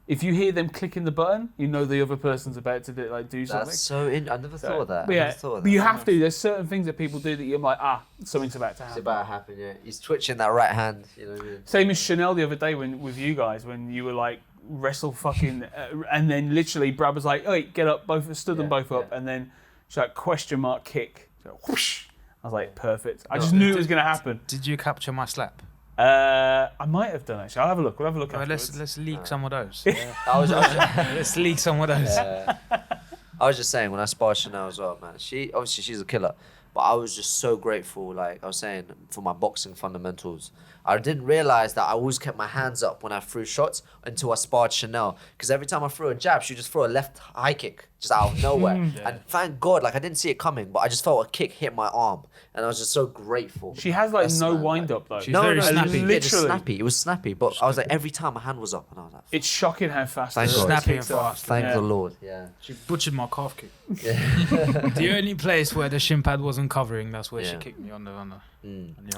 if you hear them clicking the button, you know the other person's about to do something. That's so. I never thought of that. But I yeah, never thought of but that. you have to. There's certain things that people do that you're like, something's about to It's happen. about to happen. Yeah, he's twitching that right hand. You know what I mean? Same as Chanel the other day with you guys when you were like wrestle fucking, and then literally Brad was like, "Hey, get up!" Stood them both up, and then she's like question mark kick. So, whoosh. I was like, perfect. I just knew it was gonna happen. Did you capture my slap? I might have done actually. I'll have a look. We'll have a look. Well, afterwards. let's leak some of those. I was Let's leak some of those. I was just saying when I sparred Chanel as well, man. She's a killer, but I was just so grateful. Like I was saying, for my boxing fundamentals, I didn't realize that I always kept my hands up when I threw shots until I sparred Chanel. Because every time I threw a jab, she would just throw a left high kick just out of nowhere. And thank God, like I didn't see it coming, but I just felt a kick hit my arm, and I was just so grateful. She has like Yes, no man, wind up though. She's no, very no, snappy. yeah, just Literally. snappy. It was snappy, but I was like every time my hand was up, and I was like, It's shocking how fast. Thank her God. Snappy kicks and are. fast. thank Yeah. the Lord. Yeah. She butchered my calf kick. Yeah. The only place where the shin pad wasn't covering, that's where she Yeah. kicked me on the.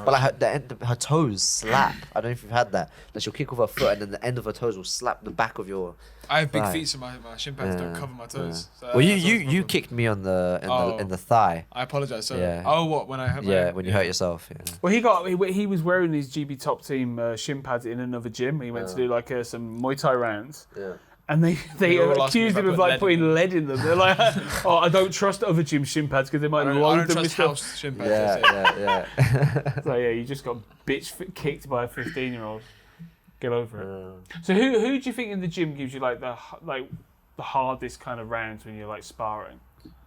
But like her toes slap. I don't know if you've had that. Like she'll kick with her foot, and then the end of her toes will slap the back of your. I have big Right. feet, so my shin pads don't Yeah, cover my toes. So Well, you that's always a problem. kicked me on the in the Oh. thigh. I apologize. So, Yeah. what when I hurt my Yeah, when you hurt yourself. Yeah. Well, he was wearing his GB top team shin pads in another gym. He went to do like some Muay Thai rounds. Yeah. And they They were all asking accused if I him of put like lead in putting them. lead in them. They're like, "Oh, I don't trust other gym shin pads because they might I load don't them with trust stuff." house shin pads. Yeah, yeah. So yeah, you just got kicked by a 15-year-old. Get over it. So who do you think in the gym gives you like the hardest kind of rounds when you're like sparring?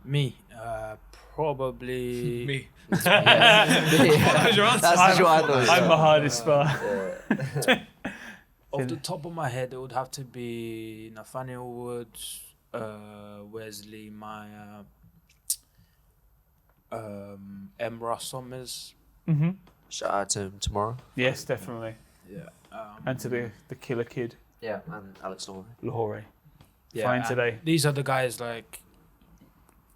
Me, probably. Me. That's your answer? what I thought. I'm the hardest spar. Off the top of my head, it would have to be Nathaniel Woods, Wesley Maya, Emrah Somers. Mm-hmm. Shout out to him tomorrow. Yes, definitely. Yeah. And to the killer kid, Yeah, and Alex Norman. Lahore. Yeah, Fine and today. These are the guys like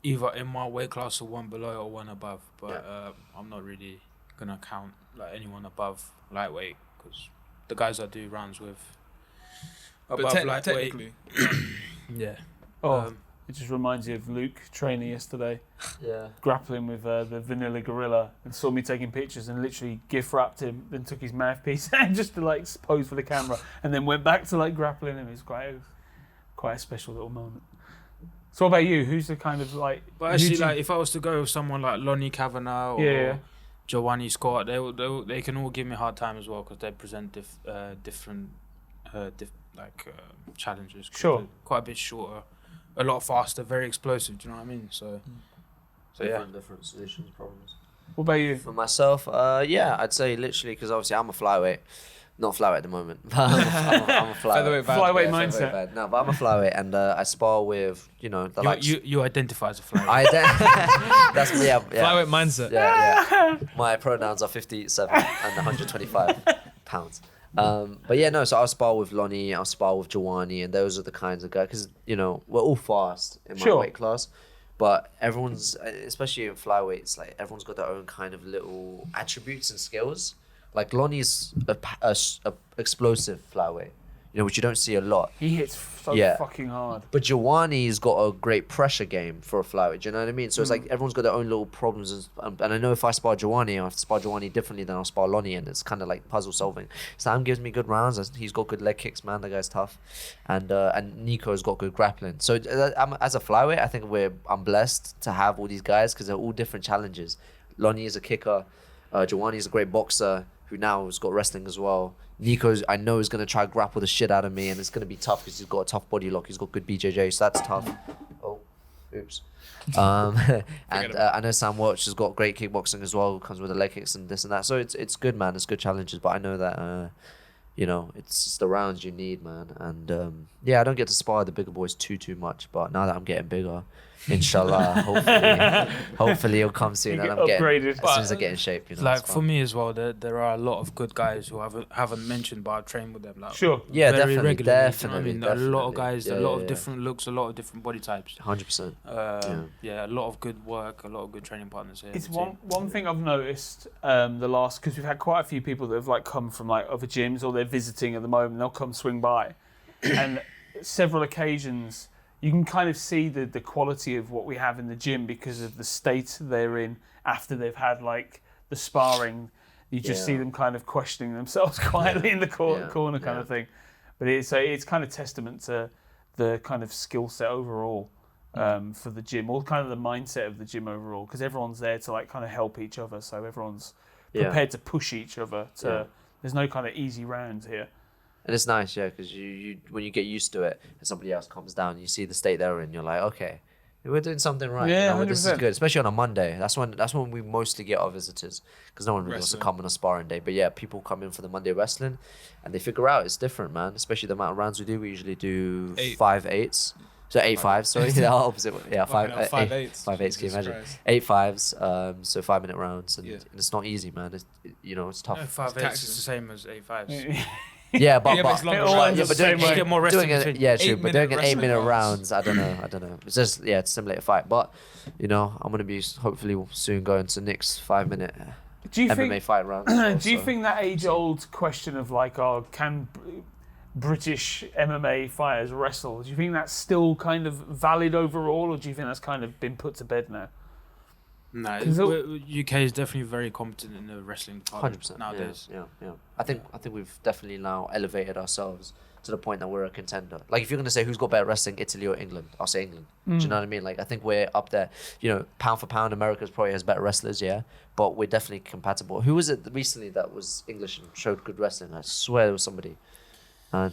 either in my weight class or one below or one above. But I'm not really gonna count like anyone above lightweight because the guys I do rounds with But above lightweight. technically, Yeah. Oh, it just reminds you of Luke training yesterday, Yeah. grappling with the vanilla gorilla, and saw me taking pictures and literally gift wrapped him, then took his mouthpiece out just to like pose for the camera, and then went back to like grappling him. It was quite a special little moment. So what about you? Who's the kind of like? But who actually, do you- like if I was to go with someone like Lonnie Kavanagh or Yeah. Giovanni Scott, they can all give me a hard time as well because they present different challenges. 'Cause Sure. they're quite a bit shorter, a lot faster, very explosive. Do you know what I mean? So yeah. Different solutions, problems. What about you? For myself, I'd say literally because obviously I'm a flyweight. Not flyweight at the moment, but I'm a flyweight. Featherweight bad. Flyweight Yeah, mindset. featherweight bad. No, but I'm a flyweight, and I spar with the likes. You identify as a flyweight. That's me. Yeah. Flyweight mindset. Yeah. My pronouns are 57 and 125 pounds. But yeah, no. So I'll spar with Lonnie. I'll spar with Giovanni, and those are the kinds of guys because we're all fast in my Sure. weight class. But everyone's, especially in flyweights, like everyone's got their own kind of little attributes and skills. Like Lonnie's a explosive flyweight, which you don't see a lot. He hits so Yeah. fucking hard. But Giovanni's got a great pressure game for a flyweight. Do you know what I mean? So it's like everyone's got their own little problems. And I know if I spar Giovanni, I have to spar Giovanni differently than I'll spar Lonnie. And it's kind of like puzzle solving. Sam gives me good rounds. He's got good leg kicks, man. The guy's tough. And Nico's got good grappling. So as a flyweight, I think I'm blessed to have all these guys because they're all different challenges. Lonnie is a kicker. Giovanni is a great boxer. who now has got wrestling as well. Nico's, I know, is going to try to grapple the shit out of me, and it's going to be tough because he's got a tough body lock. He's got good BJJ, so that's tough. Oh, oops. And I know Sam Watch has got great kickboxing as well. Comes with the leg kicks and this and that. So it's good, man. It's good challenges. But I know that it's just the rounds you need, man. And I don't get to spar the bigger boys too much. But now that I'm getting bigger, inshallah, hopefully it'll come soon. And I'm getting upgraded. as soon as I get in shape. Like for me as well, there are a lot of good guys who haven't mentioned, but I've trained with them. Like, Sure. Yeah, very definitely, regularly, definitely, you know what I mean? A lot of definitely. guys, Yeah, a lot yeah, of different looks, a lot of different body types. 100%. Yeah, a lot of good work, a lot of good training partners here. It's in the team. one thing I've noticed because we've had quite a few people that have like come from like other gyms or they're visiting at the moment. They'll come swing by, and several occasions you can kind of see the quality of what we have in the gym because of the state they're in after they've had like the sparring. You just see them kind of questioning themselves quietly in the corner kind of thing. But it's kind of testament to the kind of skill set overall for the gym, or kind of the mindset of the gym overall, because everyone's there to like kind of help each other. So everyone's prepared to push each other. There's no kind of easy rounds here. And it's nice, because you when you get used to it and somebody else comes down, you see the state they're in, you're like, okay, we're doing something right. Yeah, this is 100%. good, especially on a Monday. That's when we mostly get our visitors, because no one really wants to come on a sparring day. But yeah, people come in for the Monday wrestling, and they figure out it's different, man. Especially the amount of rounds we do. We usually do 5 8s. So 8 5s, sorry, the opposite. Yeah, 5 8s. 5 8s. Can you imagine? 8 5s. So 5-minute rounds, and it's not easy, man. It's tough. No, 5 8s is the same as 8 5s. Yeah, but it's longer it all ends rounds. the same way. Get more rest in doing between. it, yeah, true. 8 But doing an minute 8-minute wrestling rounds, I don't know. It's just to simulate a fight. But I'm gonna be hopefully soon going to Nick's 5-minute Do you MMA think? fight round. as well, Do you so. think that age-old question of like, can British MMA fighters wrestle? Do you think that's still kind of valid overall, or do you think that's kind of been put to bed now? No, 'Cause UK is definitely very competent in the wrestling department 100% nowadays. Yeah. I think we've definitely now elevated ourselves to the point that we're a contender. Like if you're gonna say who's got better wrestling, Italy or England, I'll say England. Do you know what I mean? Like I think we're up there. Pound for pound, America's probably has better wrestlers, but we're definitely compatible. Who was it recently that was English and showed good wrestling? I swear it was somebody. No, I'm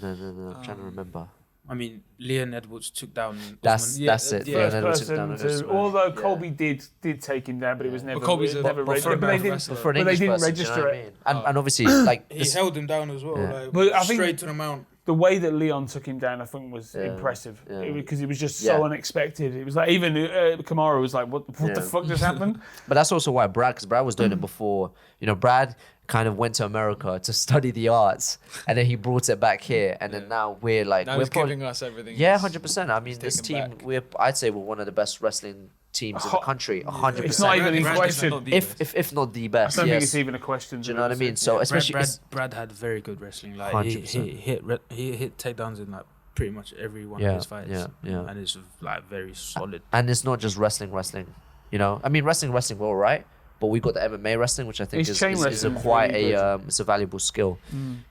trying to remember. I mean, Leon Edwards took down. That's Usman. it. Yeah. Leon First Edwards took person down to, Usman. although Yeah. Colby did take him down, but it was never. Colby's never a- but for registered. a But they American didn't. wrestler. For an But they English didn't person, do you know what I register mean? And obviously, like He held him down as well, Yeah. But I think straight to the mount. the way that Leon took him down, I think, was Yeah. impressive Yeah. because it was just so Yeah. unexpected. It was like even Kamara was like, "What the Yeah. fuck just happened?" But that's also why because Brad was doing it before. Brad kind of went to America to study the arts, and then he brought it back here, and then now we're like, Now we're he's giving us everything. yeah, He's- 100%. I mean, this taken team, back. I'd say we're one of the best wrestling teams in the country, 100%. It's not even in Brad is question. not the if best. if not the I best, don't think yes. it's even a question. Do you know what I mean? So Brad, especially Brad had very good wrestling. Like 100%. he hit takedowns in like pretty much every one Yeah, of his fights. yeah. And it's like very solid. and it's not just wrestling. I mean, wrestling, we're all right. But we got the MMA wrestling, which I think It's is chain a wrestling, quite really good. it's a valuable skill.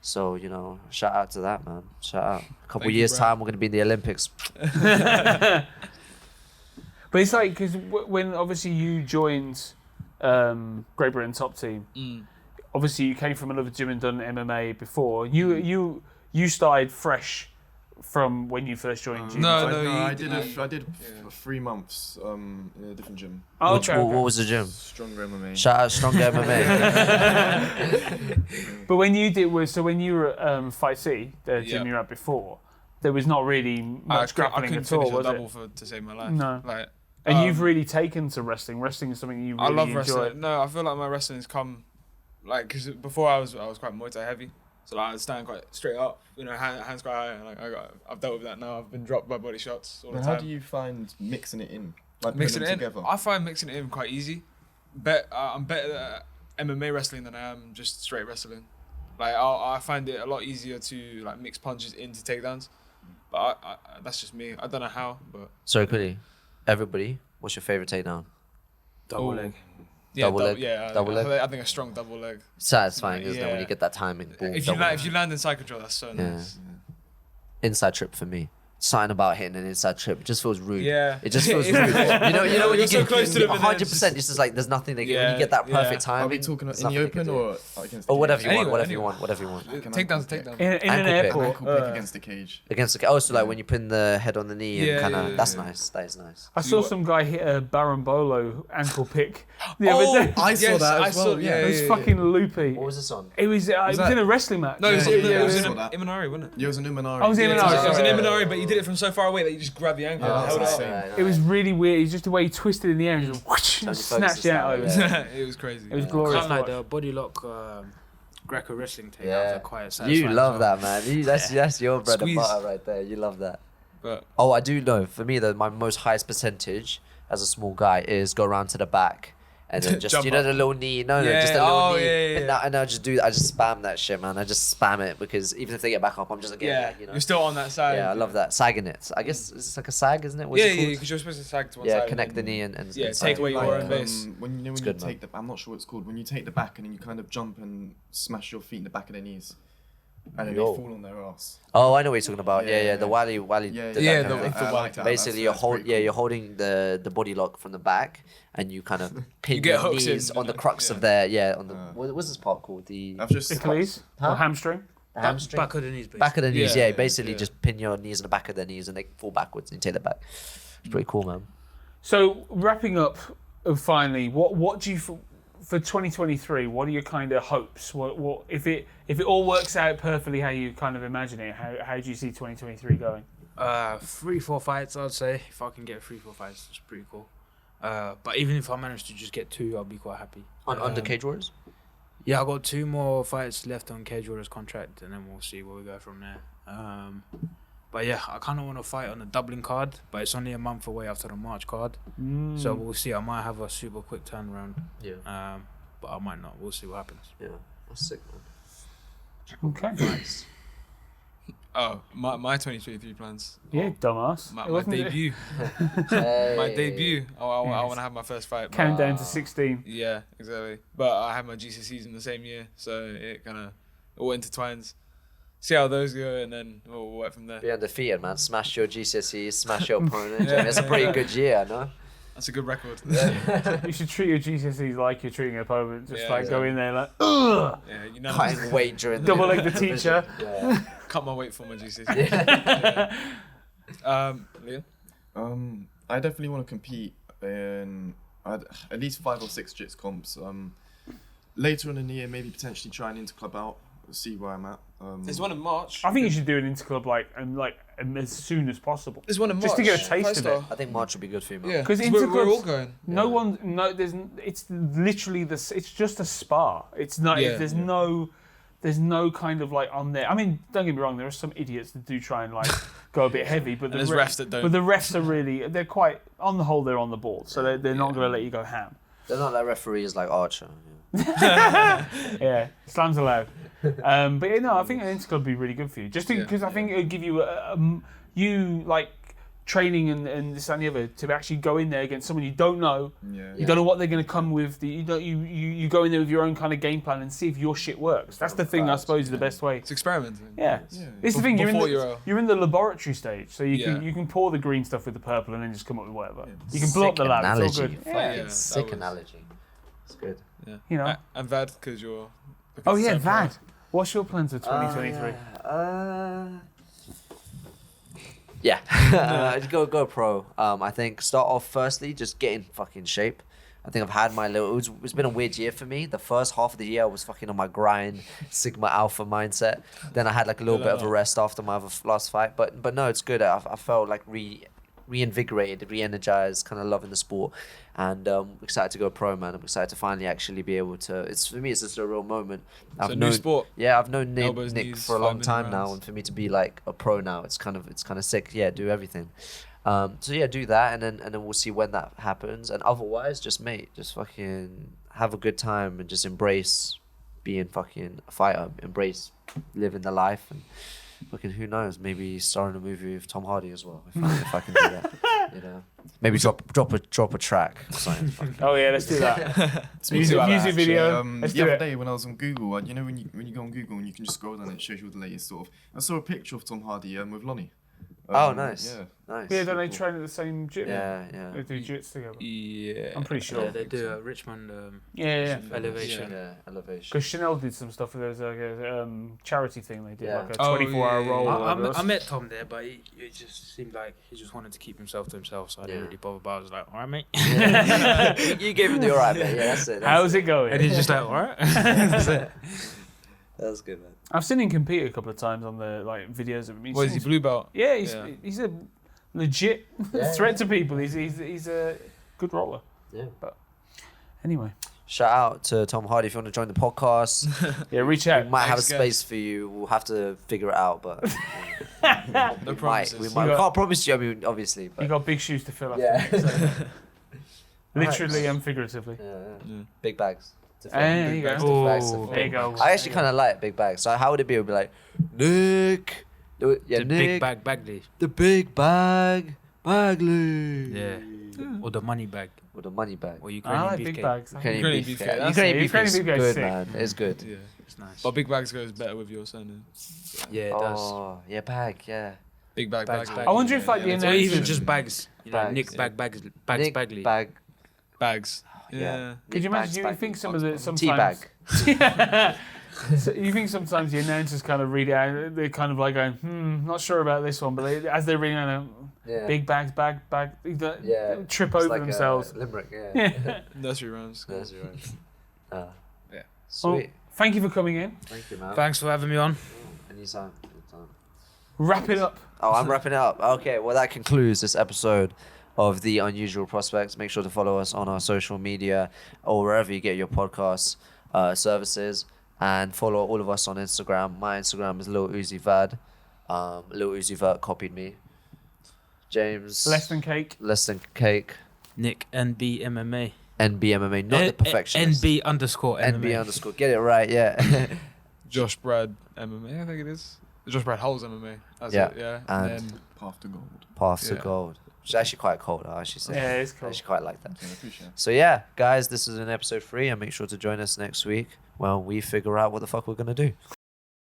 So shout out to that, man. Shout out. A couple of years time, we're gonna be in the Olympics. But it's like because when obviously you joined Great Britain top team, obviously you came from another gym and done MMA before. You started fresh from when you first joined gym. No, I he- did 3 months in a different gym. Oh, What was the gym? Stronger MMA. Shout out Stronger MMA. But when you when you were at Fight City, the gym Yeah. you were at before, there was not really much grappling couldn't at all, finish a was double it? to save my life. No. Like, And you've really taken to wrestling. Wrestling is something you really I love enjoy. wrestling. No, I feel like my wrestling's come, like, because before I was quite Muay Thai heavy, so like I stand quite straight up, hands quite high, and like I've dealt with that now. I've been dropped by body shots all the Now, time. how do you find mixing it in? Like Mixing putting it them in, together? I find mixing it in quite easy. I'm better at MMA wrestling than I am just straight wrestling. Like I find it a lot easier to like mix punches into takedowns, but I that's just me. I don't know how, but Sorry, quickly. Everybody, what's your favorite takedown? Double Ooh. leg. yeah, Double leg? Yeah, Double leg? I think a strong double leg. Satisfying, isn't it, when Yeah. you get that timing? Boom, If you double leg. land in side control, that's so nice. Inside trip for me. something about hitting an inside trip. It just feels rude. Yeah. It just feels rude. You know when You're you so get close to them and then 100%. It's just like there's nothing. When you get that perfect time. Are we talking in the open or against the or whatever you cage? want? Whatever Anywhere. you want. Whatever you want. Takedown's a takedown. In an Ankle pick. airport. Ankle pick against the cage. Against the so like when you pin the head on the knee and Yeah, kind of yeah, that's yeah. nice. That is nice. I saw some guy hit a Barambolo ankle pick the other Oh, day. I saw Yes, that I as saw- well. yeah, It was fucking loopy. What was this on? It was that- in a wrestling match. No, it was, Yeah, it was I in saw that. Imanari, wasn't it? It was an Umanari. Oh, it was Yeah, Imanari, it was an sorry. Imanari, but you did it from so far away that you just grabbed the ankle and that's held it up. insane. It was really weird. It's just the way he twisted in the air and just whoosh, Tony snatched Ferguson it out of style, it. yeah. It was crazy. It was glorious. Kind of like to the watch. body lock Greco wrestling takedowns Yeah. are quite satisfying. You as love well. that, man. That's your bread Squeeze. and butter right there. You love that. But Oh, I do know. For me, my most highest percentage as a small guy is go around to the back and then just Jump you know up. the little knee. No, Yeah, just a little oh, knee. yeah, yeah, And I just do. I just spam that shit, man. I just spam it because even if they get back up, I'm just again, yeah, like, you know. you're still on that side. Yeah, I love that sagging it. I guess it's like a sag, isn't it? What's Yeah, it yeah, called? because you're supposed to sag to one Yeah, side. connect and the then- knee and Yeah, and take sag. away your Like, own base. when you good, take the, I'm not sure what it's called. When you take the back and then you kind of jump and smash your feet in the back of their knees, and then Yo. they fall on their ass. Oh, I know what you're talking about. Yeah, Yeah, the yeah. Wally. Yeah, did yeah, that kind of the thing. foot I like that. Basically, That's pretty cool. you're holding the body lock from the back, and you kind of pin get your hooks in, knees on the don't you? crux Yeah. of their on the what's this part called the I've just Achilles Huh? or hamstring. hamstring. Back of the knees, Back of the knees, Yeah, yeah. yeah, Basically, yeah. just pin your knees on the back of their knees, and they fall backwards, and you take that back. It's pretty cool, man. So wrapping up, finally, what do you for 2023? What are your kind of hopes? What if it all works out perfectly how you kind of imagine it? How do you see 2023 going? 3-4 fights, I'd say. If I can get 3-4 fights, it's pretty cool. But even if I manage to just get 2, I'll be quite happy. Under Cage Warriors. Yeah, I got 2 more fights left on Cage Warriors contract, and then we'll see where we go from there. But yeah, I kind of want to fight on the Dublin card, but it's only a month away after the March card, so we'll see. I might have a super quick turnaround, Yeah, but I might not. We'll see what happens. yeah. That's sick, man. Okay. Nice. Oh, my 2023 plans. Yeah, dumbass. My It wasn't it? debut. Hey. My debut. I want to have my first fight. but- Countdown to 16. Yeah, exactly. But I had my GCSEs in the same year, so it kind of all intertwines. See how those go, and then we'll work from there. Be undefeated, man. Smash your GCSEs, smash your opponent. Yeah. It's a pretty good year, no? That's a good record. You should treat your GCSEs like you're treating an opponent. Just Yeah, like go exactly. in there like, ugh! Yeah, you know, Cutting weight during Double leg the teacher. Yeah. cut my weight for my GCSEs. Yeah. Liam? I definitely want to compete in at least 5 or 6 JITS comps. Later in the year, maybe potentially try an interclub out, see where I'm at. There's one in March. I think you should do an interclub as soon as possible. There's one in March. Just to get a taste of it. Five-star. I think March would be good for you, man. Yeah, 'Cause we're interclubs- all going. No one, it's literally it's just a spa. It's not, Yeah. there's no kind of like on there. I mean, don't get me wrong, there are some idiots that do try and like go a bit heavy, but And there's refs that don't. But the refs are really, they're quite, on the whole, they're on the ball. So they're not going to let you go ham. They're not like referees like Archer. Yeah, slams allowed. But yeah, no, I think an interclub would be really good for you. Just because I think it would give you you like training and this and the other to actually go in there against someone you don't know. Yeah. You don't know what they're going to come with. You go in there with your own kind of game plan and see if your shit works. That's the thing, I suppose, is the best way. It's experimenting. Yeah, Yeah. it's the thing. Before you're You're in the laboratory stage, so you Yeah. can pour the green stuff with the purple and then just come up with whatever. Yeah. You can blow up the lab. Analogy. It's all good. Fucking Yeah, that sick was- analogy. It's good. Yeah. you know. And Vad, because you're. Oh yeah, Vad. What's your plans for 2023? Yeah, go pro. I think start off firstly, just get in fucking shape. I think I've had my little. It's been a weird year for me. The first half of the year I was fucking on my grind, Sigma Alpha mindset. Then I had like a little bit of a rest after my last fight. But no, it's good. I felt like reinvigorated, re-energized, kind of loving the sport, and excited to go pro, man. I'm excited to finally actually be able to. For me, it's just a real moment. It's a new sport. Yeah, I've known Nick Elbows, knees, for a long 5-minute time now, rounds. and for me to be like a pro now, it's kind of sick. Yeah, do everything. So yeah, do that, and then we'll see when that happens. And otherwise, just fucking have a good time and just embrace being fucking a fighter. Embrace living the life, and fucking who knows, maybe star in a movie with Tom Hardy as well. If I can do that, you know, maybe drop a track. Or something. Fucking- Oh yeah, let's do that. Speaking of music that, video. actually, Let's the do other it. day when I was on Google, you know when you go on Google and you can just scroll down and it shows you all the latest sort of. I saw a picture of Tom Hardy with Lonnie. Oh, nice. Yeah. Nice. Yeah, don't they cool. train at the same gym? Yeah, yeah. They do jits together. Yeah. I'm pretty sure. Yeah, they do Richmond Yeah. elevation. Yeah, elevation. Because Chanel did some stuff. There was like a charity thing they did, Yeah. like a Oh, 24-hour yeah, roll. yeah, or whatever. I met Tom there, but it just seemed like he just wanted to keep himself to himself, so I didn't Yeah. really bother. But I was like, all right, mate. Yeah. you gave him the alright, mate. Yeah, that's it. How's it going? And he's just like, all right. That was good, man. I've seen him compete a couple of times on the like videos of him. What is he, blue belt? Yeah, Yeah. he's a legit Yeah. threat to people. He's a good roller. Yeah. But anyway, Shout out to Tom Hardy if you want to join the podcast. yeah, reach We out. might have a Thanks, space for you. We'll have to figure it out, but No promises. we You might. got- Can't promise you. I mean, obviously, You but got big shoes to fill. After yeah. me, so literally Alright. and figuratively. Yeah, yeah. Yeah. Big bags. to fill. Hey, there you Big go. bags to Ooh. fill. There you go. I actually kind of like big bags. So how would it be? It would be like, Nick. Yeah, The Nick. big bag Bagley. The big bag. Bagley. Yeah. Or the money bag. With a money bag. Or I Ukrainian like big beefcake. bags. Ukrainian Ukrainian beefcake. beefcake, that's Ukrainian it. beefcake is Ukrainian beefcake is good, sick. man. It's good. Yeah. It's nice. But big bags goes better with your surname. Yeah, it does. Oh, yeah, bag, yeah. Big bag, Bags, bag. bags. I wonder if, like, the Or announcers- even just bags. You know, Bags, Nick yeah. Bags Nick Bagley. Bag. Bags. Yeah. Yeah. Could you Nick imagine? bags, You bag. think some of the Tea sometimes. bag. So you think sometimes the announcers kind of read it out, they're kind of like going, not sure about this one, but as they're reading out, Yeah. big bags, bag, Yeah. trip It's over like a themselves. limerick, yeah. Yeah. Nursery rhymes. That's right. Yeah. Sweet. Thank you for coming in. Thank you, man. Thanks for having me on. Anytime. Anytime. Wrap it up. Oh, I'm wrapping it up. Okay, well, that concludes this episode of The Unusual Prospects. Make sure to follow us on our social media or wherever you get your podcast services. And follow all of us on Instagram. My Instagram is Lil Uzi Vad. Lil Uzi Vert copied me. James. Less than cake. Less than cake. Nick NB MMA. NB MMA, not the perfectionist. NB_MMA. NB_. Get it right, yeah. Josh Brad MMA, I think it is. Josh Brad Holmes MMA. That's Yeah. it, yeah. And- then Path to gold. Path to Yeah. gold. It's actually quite cold, I actually say. Yeah, it's I cool. actually quite like that. Okay, I appreciate it. So yeah, guys, this is an episode 3, and make sure to join us next week when we figure out what the fuck we're gonna do.